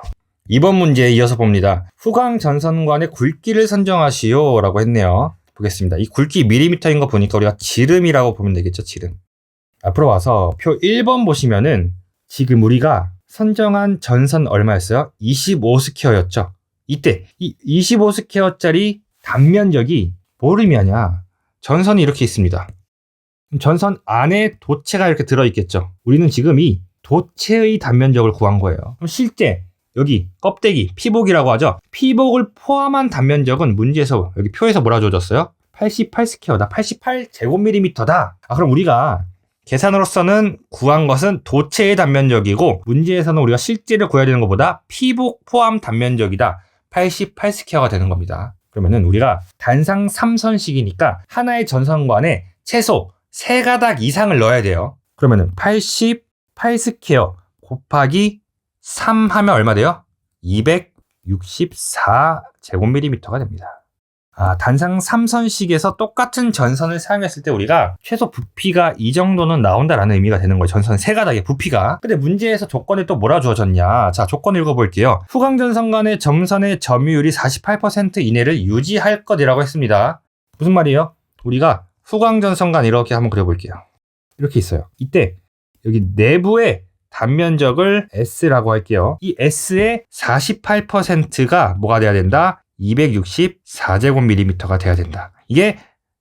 이번 문제에 이어서 봅니다. 후광 전선관의 굵기를 선정하시오 라고 했네요. 보겠습니다. 이 굵기 밀리미터인 거 보니까 우리가 지름이라고 보면 되겠죠. 지름. 앞으로 와서 표 1번 보시면은 지금 우리가 선정한 전선 얼마였어요? 25 스퀘어였죠. 이때 이 25 스퀘어짜리 단면적이 뭘 의미하냐? 전선이 이렇게 있습니다. 전선 안에 도체가 이렇게 들어있겠죠. 우리는 지금 이 도체의 단면적을 구한 거예요. 그럼 실제 여기 껍데기, 피복이라고 하죠. 피복을 포함한 단면적은 문제에서 여기 표에서 뭐라 주어졌어요? 88 스퀘어다. 88 제곱밀리미터다. 그럼 우리가 계산으로서는 구한 것은 도체의 단면적이고 문제에서는 우리가 실제로 구해야 되는 것보다 피복 포함 단면적이다. 88 스퀘어가 되는 겁니다. 그러면은 우리가 단상 3선식이니까 하나의 전선관에 최소 3가닥 이상을 넣어야 돼요. 그러면은 88 스퀘어 곱하기 3 하면 얼마 돼요? 264 제곱밀리미터가 됩니다. 단상 3선식에서 똑같은 전선을 사용했을 때 우리가 최소 부피가 이 정도는 나온다라는 의미가 되는 거예요. 전선 3가닥의 부피가. 근데 문제에서 조건에 또 뭐라 주어졌냐. 자, 조건 읽어볼게요. 후광전선 간의 점선의 점유율이 48% 이내를 유지할 것이라고 했습니다. 무슨 말이에요? 우리가 후광전선 간 이렇게 한번 그려볼게요. 이렇게 있어요. 이때 여기 내부에 단면적을 S라고 할게요. 이 S의 48%가 뭐가 돼야 된다? 264제곱밀리미터가 돼야 된다. 이게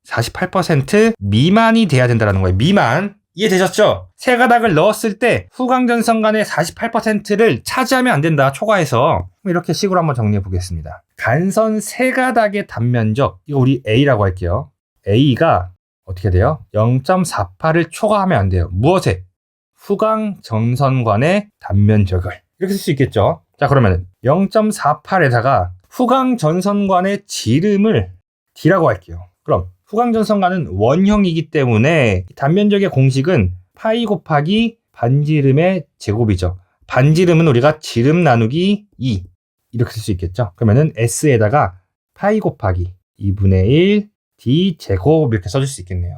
48% 미만이 돼야 된다는 거예요. 미만. 이해되셨죠? 3가닥을 넣었을 때 후광전선 간의 48%를 차지하면 안 된다. 초과해서. 이렇게 식으로 한번 정리해 보겠습니다. 간선 3가닥의 단면적, 이거 우리 A라고 할게요. A가 어떻게 돼요? 0.48을 초과하면 안 돼요. 무엇에? 후광전선관의 단면적을. 이렇게 쓸 수 있겠죠? 자, 그러면 0.48에다가 후광전선관의 지름을 D라고 할게요. 그럼 후광전선관은 원형이기 때문에 단면적의 공식은 파이 곱하기 반지름의 제곱이죠. 반지름은 우리가 지름 나누기 2 이렇게 쓸 수 있겠죠. 그러면은 S에다가 파이 곱하기 2분의 1 D 제곱 이렇게 써줄 수 있겠네요.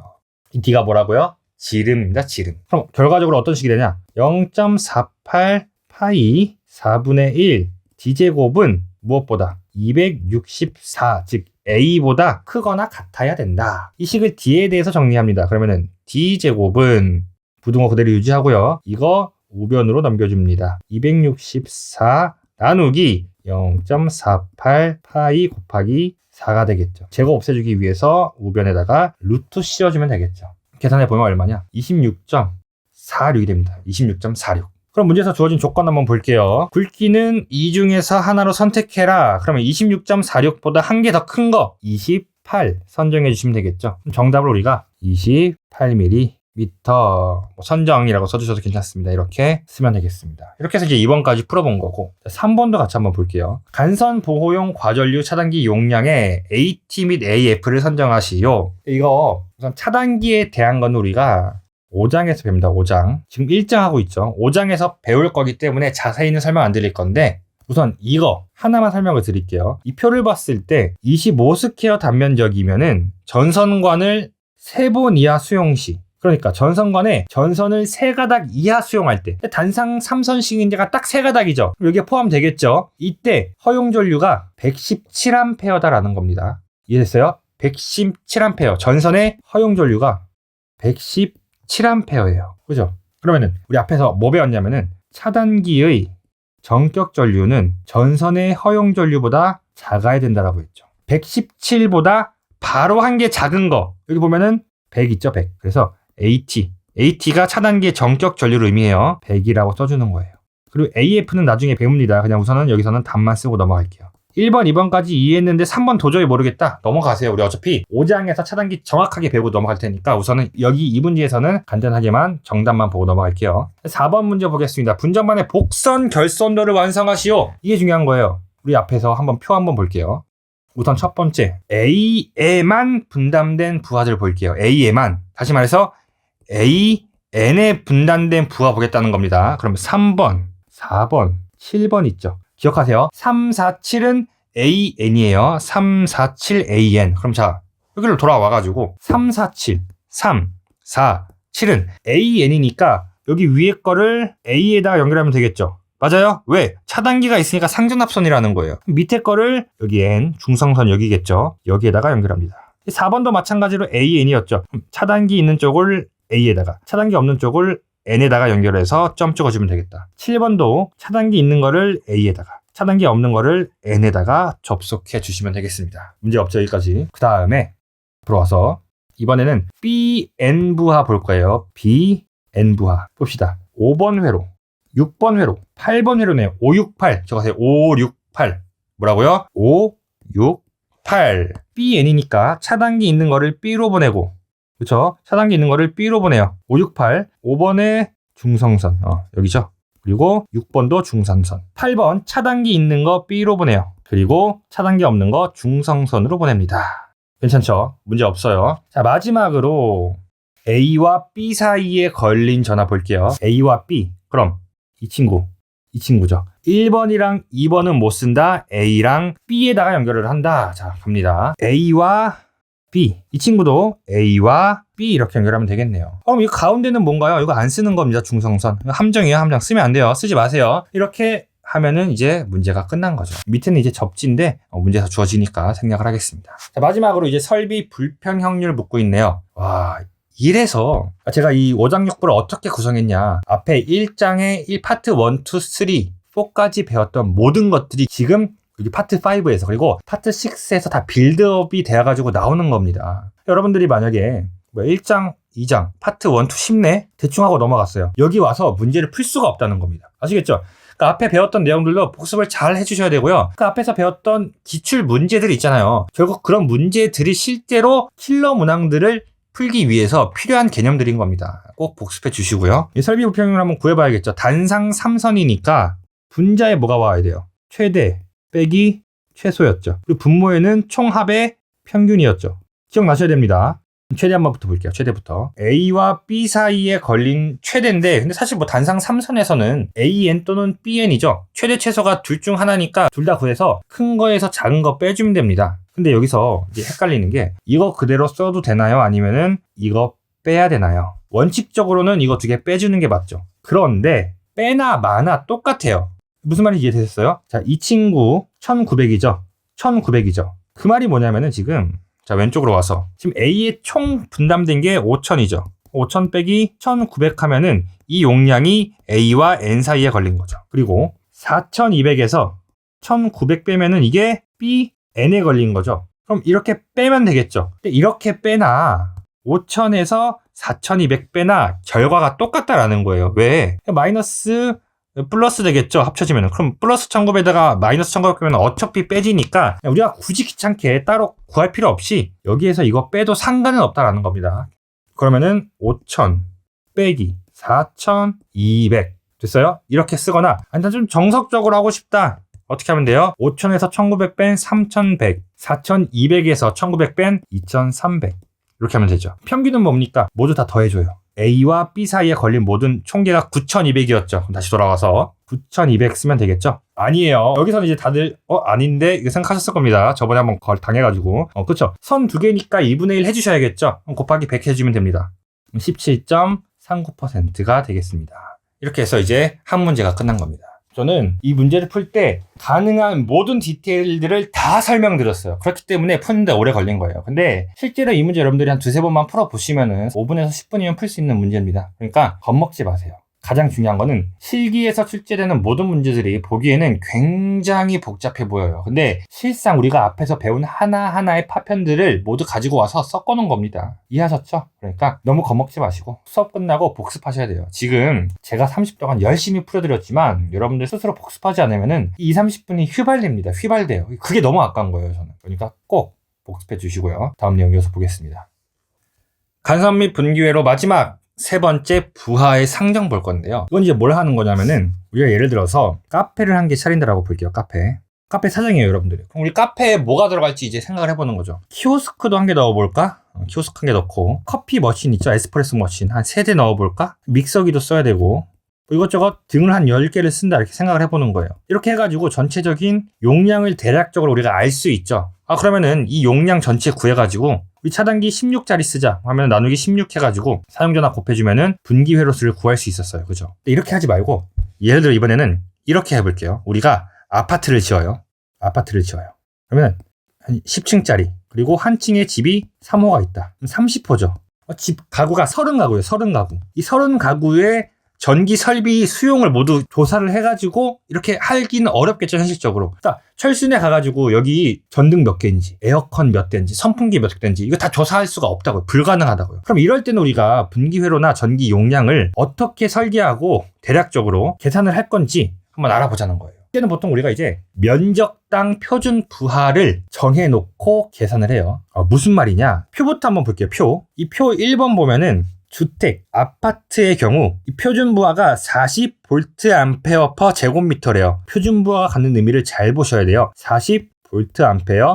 이 D가 뭐라고요? 지름입니다. 지름. 그럼 결과적으로 어떤 식이 되냐? 0.48 파이 4분의 1 D제곱은 무엇보다? 264, 즉 A보다 크거나 같아야 된다. 이 식을 D에 대해서 정리합니다. 그러면은 D제곱은 부등호 그대로 유지하고요. 이거 우변으로 넘겨줍니다. 264 나누기 0.48 파이 곱하기 4가 되겠죠. 제곱 없애주기 위해서 우변에다가 루트 씌워주면 되겠죠. 계산해보면 얼마냐? 26.46이 됩니다. 26.46. 그럼 문제에서 주어진 조건 한번 볼게요. 굵기는 이 중에서 하나로 선택해라. 그러면 26.46보다 한 개 더 큰 거 28 선정해 주시면 되겠죠. 정답을 우리가 28mm 선정이라고 써주셔도 괜찮습니다. 이렇게 쓰면 되겠습니다. 이렇게 해서 이제 2번까지 풀어본 거고 3번도 같이 한번 볼게요. 간선 보호용 과전류 차단기 용량의 AT 및 AF를 선정하시오. 이거 우선 차단기에 대한 건 우리가 5장에서 배웁니다. 5장. 지금 1장 하고 있죠. 5장에서 배울 거기 때문에 자세히는 설명 안 드릴 건데 우선 이거 하나만 설명을 드릴게요. 이 표를 봤을 때 25스퀘어 단면적이면은 전선관을 3번 이하 수용 시, 그러니까 전선관에 전선을 3가닥 이하 수용할 때, 단상 3선식인데가 딱 3가닥이죠. 여기에 포함되겠죠. 이때 허용 전류가 117A다라는 겁니다. 이해됐어요? 117A. 전선의 허용 전류가 117A예요. 그죠? 그러면은 우리 앞에서 뭐 배웠냐면은 차단기의 전격 전류는 전선의 허용 전류보다 작아야 된다라고 했죠. 117보다 바로 한 개 작은 거, 여기 보면은 100 있죠, 100. 그래서 AT가 차단기의 전격 전류를 의미해요. 100이라고 써주는 거예요. 그리고 AF는 나중에 배웁니다. 그냥 우선은 여기서는 답만 쓰고 넘어갈게요. 1번, 2번까지 이해했는데 3번 도저히 모르겠다. 넘어가세요. 우리 어차피 5장에서 차단기 정확하게 배우고 넘어갈 테니까 우선은 여기 이 문제에서는 간단하게만 정답만 보고 넘어갈게요. 4번 문제 보겠습니다. 분전반의 복선 결선도를 완성하시오. 이게 중요한 거예요. 우리 앞에서 한번 표 한번 볼게요. 우선 첫 번째, A에만 분담된 부하들 볼게요. A에만. 다시 말해서 AN에 분단된 부하 보겠다는 겁니다. 그럼 3번, 4번, 7번 있죠. 기억하세요. 3, 4, 7은 AN이에요. 3, 4, 7, AN. 그럼 자, 여기로 돌아와가지고 3, 4, 7, 3, 4, 7은 AN이니까 여기 위에 거를 A에다가 연결하면 되겠죠. 맞아요? 왜? 차단기가 있으니까 상전합선이라는 거예요. 밑에 거를 여기 N, 중성선 여기겠죠. 여기에다가 연결합니다. 4번도 마찬가지로 AN이었죠. 차단기 있는 쪽을 A에다가, 차단기 없는 쪽을 N에다가 연결해서 점 찍어주면 되겠다. 7번도 차단기 있는 거를 A에다가, 차단기 없는 거를 N에다가 접속해 주시면 되겠습니다. 문제 없죠, 여기까지. 그 다음에 들어와서 이번에는 BN부하 볼 거예요. BN부하 봅시다. 5번 회로, 6번 회로, 8번 회로네요. 5, 6, 8 적으세요. 5, 6, 8 뭐라고요? 5, 6, 8 BN이니까 차단기 있는 거를 B로 보내고, 그쵸? 차단기 있는 거를 B로 보내요. 5, 6, 8 5번에 중성선 여기죠. 그리고 6번도 중산선. 8번 차단기 있는 거 B로 보내요. 그리고 차단기 없는 거 중성선으로 보냅니다. 괜찮죠? 문제 없어요. 자, 마지막으로 A와 B 사이에 걸린 전화 볼게요. A와 B. 그럼 이 친구죠. 1번이랑 2번은 못 쓴다. A랑 B에다가 연결을 한다. 자, 갑니다. A와 B. 이 친구도 A와 B 이렇게 연결하면 되겠네요. 그럼 이 가운데는 뭔가요? 이거 안 쓰는 겁니다. 중성선. 함정이에요. 함정. 쓰면 안 돼요. 쓰지 마세요. 이렇게 하면은 이제 문제가 끝난 거죠. 밑에는 이제 접지인데 문제에서 주어지니까 생략을 하겠습니다. 자, 마지막으로 이제 설비 불평형률 묻고 있네요. 와, 이래서 제가 이 5장 6부를 어떻게 구성했냐. 앞에 1장에 1파트 1, 2, 3, 4까지 배웠던 모든 것들이 지금 여기 파트 5에서 그리고 파트 6에서 다 빌드업이 되어가지고 나오는 겁니다. 여러분들이 만약에 1장, 2장, 파트 1, 2 쉽네? 대충 하고 넘어갔어요. 여기 와서 문제를 풀 수가 없다는 겁니다. 아시겠죠? 그러니까 앞에 배웠던 내용들도 복습을 잘 해주셔야 되고요. 그 앞에서 배웠던 기출 문제들이 있잖아요. 결국 그런 문제들이 실제로 킬러 문항들을 풀기 위해서 필요한 개념들인 겁니다. 꼭 복습해 주시고요. 이 설비 불평형을 한번 구해봐야겠죠. 단상 3선이니까 분자에 뭐가 와야 돼요? 최대 빼기 최소였죠. 그리고 분모에는 총합의 평균이었죠. 기억나셔야 됩니다. 최대 한번부터 볼게요. 최대부터. A와 B 사이에 걸린 최대인데, 근데 사실 뭐 단상 3선에서는 AN 또는 BN이죠. 최대 최소가 둘 중 하나니까 둘 다 구해서 큰 거에서 작은 거 빼주면 됩니다. 근데 여기서 이제 헷갈리는 게 이거 그대로 써도 되나요? 아니면은 이거 빼야 되나요? 원칙적으로는 이거 두 개 빼주는 게 맞죠. 그런데 빼나 마나 똑같아요. 무슨 말인지 이해되셨어요? 자, 이 친구 1900이죠. 1900이죠. 그 말이 뭐냐면은 지금 자, 왼쪽으로 와서 지금 A의 총 분담된 게 5000이죠. 5000 빼기 1900 하면은 이 용량이 A와 N 사이에 걸린 거죠. 그리고 4200에서 1900 빼면은 이게 B, N에 걸린 거죠. 그럼 이렇게 빼면 되겠죠. 근데 이렇게 빼나 5000에서 4200 빼나 결과가 똑같다라는 거예요. 왜? 마이너스 플러스 되겠죠. 합쳐지면. 그럼 플러스 1900에다가 마이너스 1900 빼면 어차피 빼지니까 우리가 굳이 귀찮게 따로 구할 필요 없이 여기에서 이거 빼도 상관은 없다라는 겁니다. 그러면은 5000 빼기 4200 됐어요? 이렇게 쓰거나 아니 좀 정석적으로 하고 싶다. 어떻게 하면 돼요? 5000에서 1900 뺀 3100, 4200에서 1900 뺀 2300 이렇게 하면 되죠. 평균은 뭡니까? 모두 다 더해줘요. A와 B 사이에 걸린 모든 총계가 9200이었죠. 다시 돌아와서 9200 쓰면 되겠죠. 아니에요. 여기서는 이제 다들 아닌데 이거 생각하셨을 겁니다. 저번에 한번 당해가지고 그쵸? 선 두 개니까 2분의 1 해주셔야겠죠? 곱하기 100 해주면 됩니다. 17.39%가 되겠습니다. 이렇게 해서 이제 한 문제가 끝난 겁니다. 저는 이 문제를 풀 때 가능한 모든 디테일들을 다 설명드렸어요. 그렇기 때문에 푸는데 오래 걸린 거예요. 근데 실제로 이 문제 여러분들이 한 두세 번만 풀어보시면은 5분에서 10분이면 풀 수 있는 문제입니다. 그러니까 겁먹지 마세요. 가장 중요한 거는 실기에서 출제되는 모든 문제들이 보기에는 굉장히 복잡해 보여요. 근데 실상 우리가 앞에서 배운 하나하나의 파편들을 모두 가지고 와서 섞어놓은 겁니다. 이해하셨죠? 그러니까 너무 겁먹지 마시고 수업 끝나고 복습하셔야 돼요. 지금 제가 30동안 열심히 풀어드렸지만 여러분들 스스로 복습하지 않으면은 이 30분이 휘발됩니다. 휘발돼요. 그게 너무 아까운 거예요, 저는. 그러니까 꼭 복습해 주시고요. 다음 내용 이어서 보겠습니다. 간선 및 분기회로 마지막 세 번째 부하의 상정 볼 건데요. 이건 이제 뭘 하는 거냐면은 우리가 예를 들어서 카페를 한 개 차린다라고 볼게요. 카페 사장이에요, 여러분들이. 그럼 우리 카페에 뭐가 들어갈지 이제 생각을 해보는 거죠. 키오스크도 한 개 넣어볼까? 키오스크 한 개 넣고 커피 머신 있죠? 에스프레소 머신 한 3대 넣어볼까? 믹서기도 써야 되고 이것저것 등을 한 10개를 쓴다 이렇게 생각을 해보는 거예요. 이렇게 해가지고 전체적인 용량을 대략적으로 우리가 알 수 있죠. 그러면은 이 용량 전체 구해가지고 우리 차단기 16짜리 쓰자 하면 나누기 16 해가지고 사용전압 곱해주면은 분기회로수를 구할 수 있었어요. 그죠? 이렇게 하지 말고 예를 들어 이번에는 이렇게 해볼게요. 우리가 아파트를 지어요. 그러면 한 10층짜리 그리고 한 층에 집이 3호가 있다. 30호죠. 집 가구가 30가구예요. 30가구. 이 30가구의 전기 설비 수용을 모두 조사를 해가지고 이렇게 하기는 어렵겠죠, 현실적으로. 그러니까 철순에 가가지고 여기 전등 몇 개인지, 에어컨 몇 대인지, 선풍기 몇 대인지 이거 다 조사할 수가 없다고요. 불가능하다고요. 그럼 이럴 때는 우리가 분기회로나 전기 용량을 어떻게 설계하고 대략적으로 계산을 할 건지 한번 알아보자는 거예요. 이때는 보통 우리가 이제 면적당 표준 부하를 정해놓고 계산을 해요. 무슨 말이냐? 표부터 한번 볼게요. 이 표 1번 보면은 주택, 아파트의 경우 이 표준부하가 40V per 제곱미터래요. 표준부하가 갖는 의미를 잘 보셔야 돼요. 40V per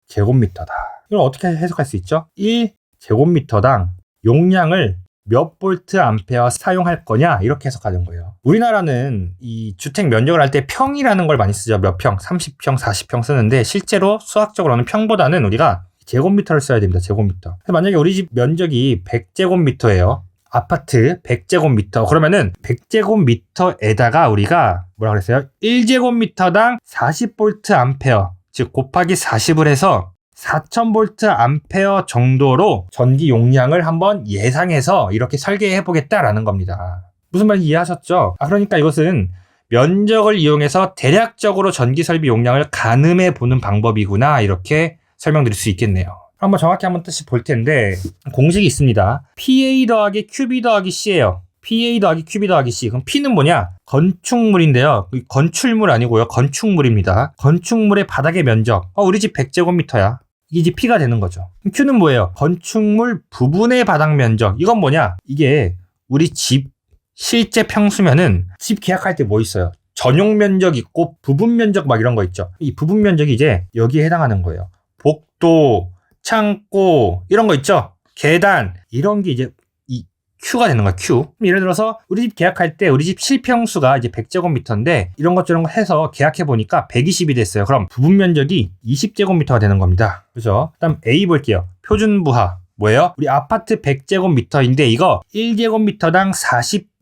제곱미터다. 이걸 어떻게 해석할 수 있죠? 1제곱미터당 용량을 몇 볼트 암페어 사용할 거냐 이렇게 해석하는 거예요. 우리나라는 이 주택 면적을 할 때 평이라는 걸 많이 쓰죠. 몇 평, 30평, 40평 쓰는데 실제로 수학적으로는 평보다는 우리가 제곱미터를 써야 됩니다. 제곱미터. 만약에 우리 집 면적이 100제곱미터예요. 아파트 100제곱미터. 그러면은 100제곱미터에다가 우리가 뭐라 그랬어요? 1제곱미터당 40V 암페어. 즉 곱하기 40을 해서 4000V 암페어 정도로 전기 용량을 한번 예상해서 이렇게 설계해 보겠다라는 겁니다. 무슨 말인지 이해하셨죠? 그러니까 이것은 면적을 이용해서 대략적으로 전기 설비 용량을 가늠해 보는 방법이구나 이렇게 설명드릴 수 있겠네요. 한번 정확히 한번 뜻이 볼 텐데 공식이 있습니다. PA 더하기 QB 더하기 C예요. PA 더하기 QB 더하기 C. 그럼 P는 뭐냐? 건축물인데요. 건출물 아니고요. 건축물입니다. 건축물의 바닥의 면적. 우리 집 100제곱미터야. 이게 이제 P가 되는 거죠. Q는 뭐예요? 건축물 부분의 바닥 면적. 이건 뭐냐? 이게 우리 집 실제 평수면은 집 계약할 때 뭐 있어요? 전용 면적 있고 부분 면적 막 이런 거 있죠. 이 부분 면적이 이제 여기에 해당하는 거예요. 복도, 창고 이런 거 있죠. 계단 이런 게 이제 이 Q가 되는 거야. Q. 예를 들어서 우리 집 계약할 때 우리 집 실평수가 이제 100제곱미터인데 이런 것 저런 거 해서 계약해 보니까 120이 됐어요. 그럼 부분 면적이 20제곱미터가 되는 겁니다. 그죠? 그다음 A 볼게요. 표준부하 뭐예요? 우리 아파트 100제곱미터인데 이거 1제곱미터당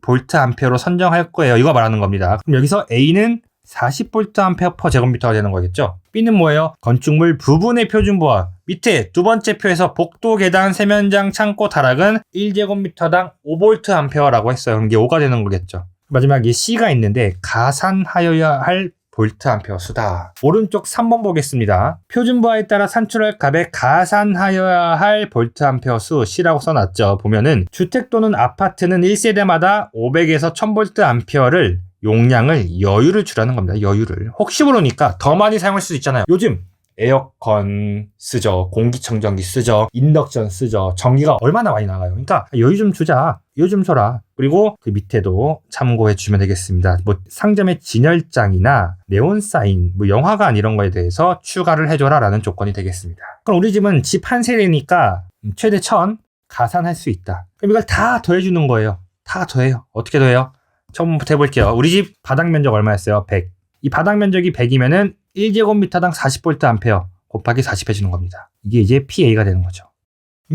40V로 선정할 거예요. 이거 말하는 겁니다. 그럼 여기서 A는 40V per 제곱미터가 되는 거겠죠. B는 뭐예요? 건축물 부분의 표준부하. 밑에 두 번째 표에서 복도, 계단, 세면장, 창고, 다락은 1제곱미터당 5V라고 했어요. 이게 5가 되는 거겠죠. 마지막에 C가 있는데 가산하여야 할 볼트 암페어 수다. 오른쪽 3번 보겠습니다. 표준부하에 따라 산출할 값에 가산하여야 할 볼트 암페어 수 C라고 써놨죠. 보면은 주택 또는 아파트는 1세대마다 500에서 1000볼트 암페어를 용량을 여유를 주라는 겁니다. 여유를. 혹시 모르니까 더 많이 사용할 수도 있잖아요. 요즘 에어컨 쓰죠. 공기청정기 쓰죠. 인덕션 쓰죠. 전기가 얼마나 많이 나가요. 그러니까 여유 좀 주자. 여유 좀 줘라. 그리고 그 밑에도 참고해 주시면 되겠습니다. 뭐 상점의 진열장이나 네온사인, 뭐 영화관 이런 거에 대해서 추가를 해줘라 라는 조건이 되겠습니다. 그럼 우리 집은 집 한 세대니까 최대 1000 가산할 수 있다. 그럼 이걸 다 더해주는 거예요. 다 더해요. 어떻게 더해요? 처음부터 해볼게요. 우리 집 바닥 면적 얼마였어요? 100. 이 바닥 면적이 100이면은 1제곱미터당 40V 곱하기 40 해주는 겁니다. 이게 이제 PA가 되는 거죠.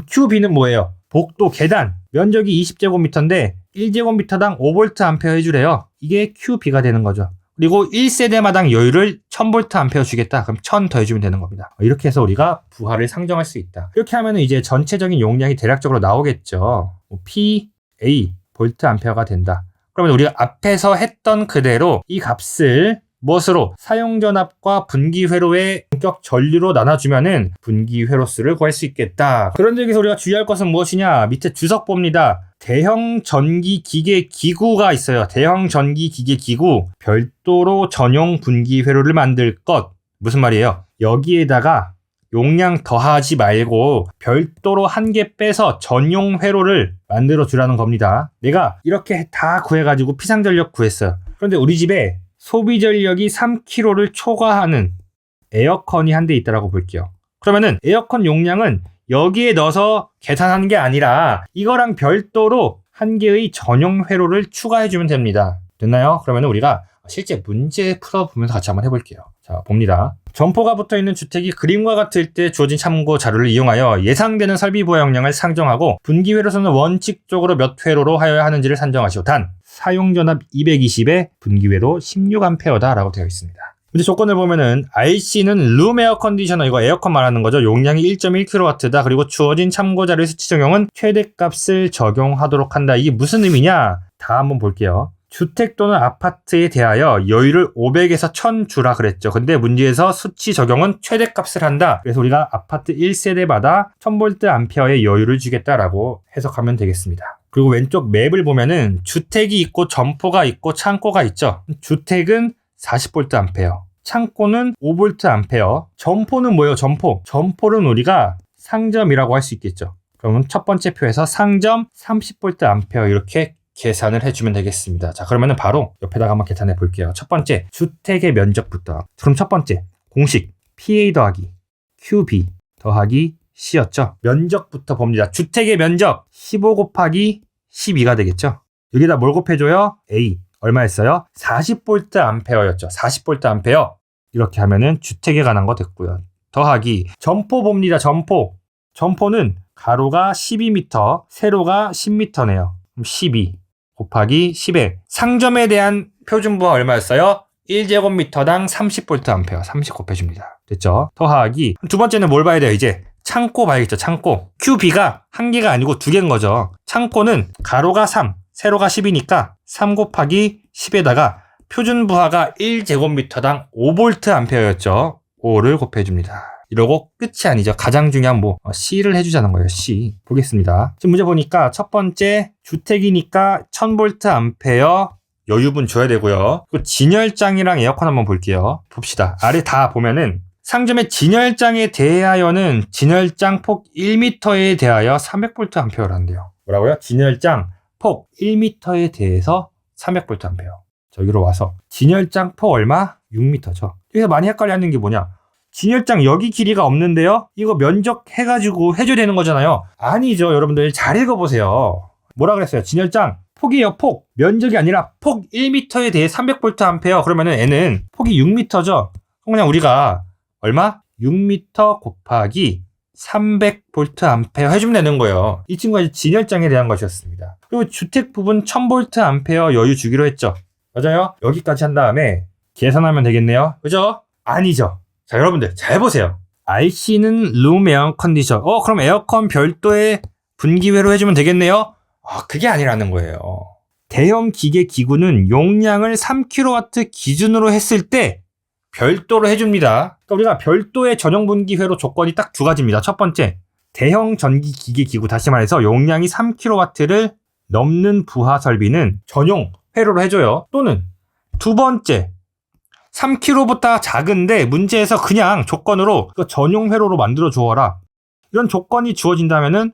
QB는 뭐예요? 복도 계단 면적이 20제곱미터인데 1제곱미터당 5V 해주래요. 이게 QB가 되는 거죠. 그리고 1세대마당 여유를 1000V 주겠다. 그럼 1000 더해주면 되는 겁니다. 이렇게 해서 우리가 부하를 상정할 수 있다. 이렇게 하면 이제 전체적인 용량이 대략적으로 나오겠죠. PA 볼트 암페어가 된다. 그러면 우리가 앞에서 했던 그대로 이 값을 무엇으로? 사용전압과 분기회로의 본격 전류로 나눠주면은 분기회로수를 구할 수 있겠다. 그런 적에서 우리가 주의할 것은 무엇이냐? 밑에 주석 봅니다. 대형 전기 기계 기구가 있어요. 대형 전기 기계 기구 별도로 전용 분기회로를 만들 것. 무슨 말이에요? 여기에다가 용량 더하지 말고 별도로 한 개 빼서 전용 회로를 만들어 주라는 겁니다. 내가 이렇게 다 구해가지고 피상전력 구했어요. 그런데 우리 집에 소비전력이 3kW를 초과하는 에어컨이 한 대 있다고 볼게요. 그러면은 에어컨 용량은 여기에 넣어서 계산하는 게 아니라 이거랑 별도로 한 개의 전용 회로를 추가해주면 됩니다. 됐나요? 그러면 우리가 실제 문제 풀어보면서 같이 한번 해볼게요. 자, 봅니다. 점포가 붙어있는 주택이 그림과 같을 때 주어진 참고 자료를 이용하여 예상되는 설비 부하 용량을 상정하고 분기회로선은 원칙적으로 몇 회로로 하여야 하는지를 산정하시오. 단 사용전압 220에 분기회로 16A 라고 되어 있습니다. 근데 조건을 보면은 RC는 룸 에어컨디셔너, 이거 에어컨 말하는 거죠. 용량이 1.1kW다. 그리고 주어진 참고 자료의 수치 적용은 최대값을 적용하도록 한다. 이게 무슨 의미냐? 다 한번 볼게요. 주택 또는 아파트에 대하여 여유를 500에서 1000 주라 그랬죠. 근데 문제에서 수치 적용은 최대값을 한다. 그래서 우리가 아파트 1세대마다 1000V의 여유를 주겠다라고 해석하면 되겠습니다. 그리고 왼쪽 맵을 보면은 주택이 있고 점포가 있고 창고가 있죠. 주택은 40V, 창고는 5V, 점포는 뭐예요? 점포는 우리가 상점이라고 할 수 있겠죠. 그러면 첫 번째 표에서 상점 30V 이렇게 계산을 해주면 되겠습니다. 자, 그러면은 바로 옆에다가 한번 계산해 볼게요. 첫 번째, 주택의 면적부터. 그럼 첫 번째, 공식 PA 더하기 QB 더하기 C였죠. 면적부터 봅니다. 주택의 면적 15 곱하기 12가 되겠죠. 여기다 뭘 곱해줘요? A. 얼마였어요? 40V였죠. 40V. 이렇게 하면은 주택에 관한 거 됐고요. 더하기 점포 봅니다. 점포는 가로가 12m, 세로가 10m네요. 그럼 12 곱하기 10에 상점에 대한 표준부하 얼마였어요? 1제곱미터당 30V, 30 곱해줍니다. 됐죠? 더하기 두 번째는 뭘 봐야 돼요? 이제 창고 봐야겠죠. 창고 QB가 한 개가 아니고 두 개인 거죠. 창고는 가로가 3, 세로가 10이니까 3 곱하기 10에다가 표준부하가 1제곱미터당 5V였죠. 5를 곱해줍니다. 이러고 끝이 아니죠. 가장 중요한 C를 해주자는 거예요. C. 보겠습니다. 지금 문제 보니까 첫 번째 주택이니까 1000V 여유분 줘야 되고요. 그리고 진열장이랑 에어컨 한번 볼게요. 봅시다. 아래 다 보면은 상점의 진열장에 대하여는 진열장 폭 1m에 대하여 300V한대요. 뭐라고요? 진열장 폭 1m에 대해서 300V. 저기로 와서 진열장 폭 얼마? 6m죠. 여기서 많이 헷갈려하는 게 뭐냐? 진열장 여기 길이가 없는데요? 이거 면적 해가지고 해줘야 되는 거잖아요. 아니죠. 여러분들 잘 읽어보세요. 뭐라 그랬어요? 진열장 폭이에요. 폭. 면적이 아니라 폭 1m에 대해 300V. 그러면은 N은 폭이 6m죠. 그럼 그냥 우리가 얼마? 6m 곱하기 300V 해주면 되는 거예요. 이 친구가 진열장에 대한 것이었습니다. 그리고 주택 부분 1000V 여유 주기로 했죠. 맞아요? 여기까지 한 다음에 계산하면 되겠네요. 그죠? 아니죠. 자, 여러분들 잘 보세요. RC는 룸 에어 컨디션. 그럼 에어컨 별도의 분기회로 해주면 되겠네요. 그게 아니라는 거예요. 대형 기계 기구는 용량을 3kW 기준으로 했을 때 별도로 해줍니다. 그러니까 우리가 별도의 전용 분기회로 조건이 딱 두 가지입니다. 첫 번째, 대형 전기 기계 기구, 다시 말해서 용량이 3kW를 넘는 부하 설비는 전용 회로로 해줘요. 또는 두 번째, 3kW보다 작은데 문제에서 그냥 조건으로 전용 회로로 만들어 주어라. 이런 조건이 주어진다면은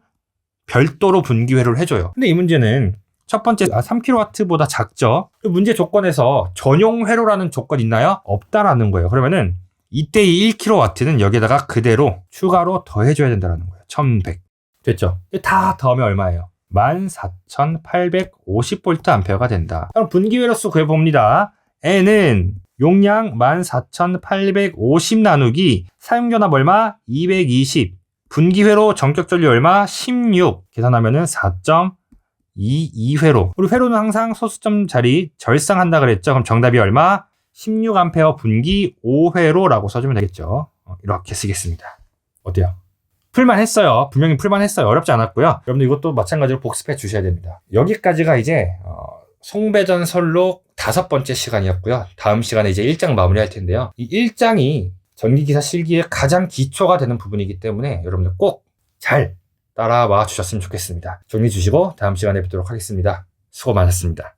별도로 분기회로를 해줘요. 근데 이 문제는 첫 번째 3kW보다 작죠. 그 문제 조건에서 전용 회로라는 조건 있나요? 없다라는 거예요. 그러면은 이때의 1kW는 여기에다가 그대로 추가로 더해줘야 된다는 거예요. 1100. 됐죠? 다 더하면 얼마예요? 14850V가 된다. 그럼 분기회로수 구해봅니다. N은 용량 14,850 나누기 사용전압 얼마? 220. 분기회로 전격전류 얼마? 16. 계산하면은 4.22회로. 우리 회로는 항상 소수점 자리 절상한다 그랬죠. 그럼 정답이 얼마? 16A 분기 5회로라고 써주면 되겠죠. 이렇게 쓰겠습니다. 어때요? 풀만했어요. 분명히 풀만했어요. 어렵지 않았고요. 여러분들 이것도 마찬가지로 복습해 주셔야 됩니다. 여기까지가 이제 송배전 설록 5번째 시간이었고요. 다음 시간에 이제 1장 마무리할 텐데요. 이 1장이 전기기사 실기의 가장 기초가 되는 부분이기 때문에 여러분들 꼭 잘 따라와 주셨으면 좋겠습니다. 정리 주시고 다음 시간에 뵙도록 하겠습니다. 수고 많으셨습니다.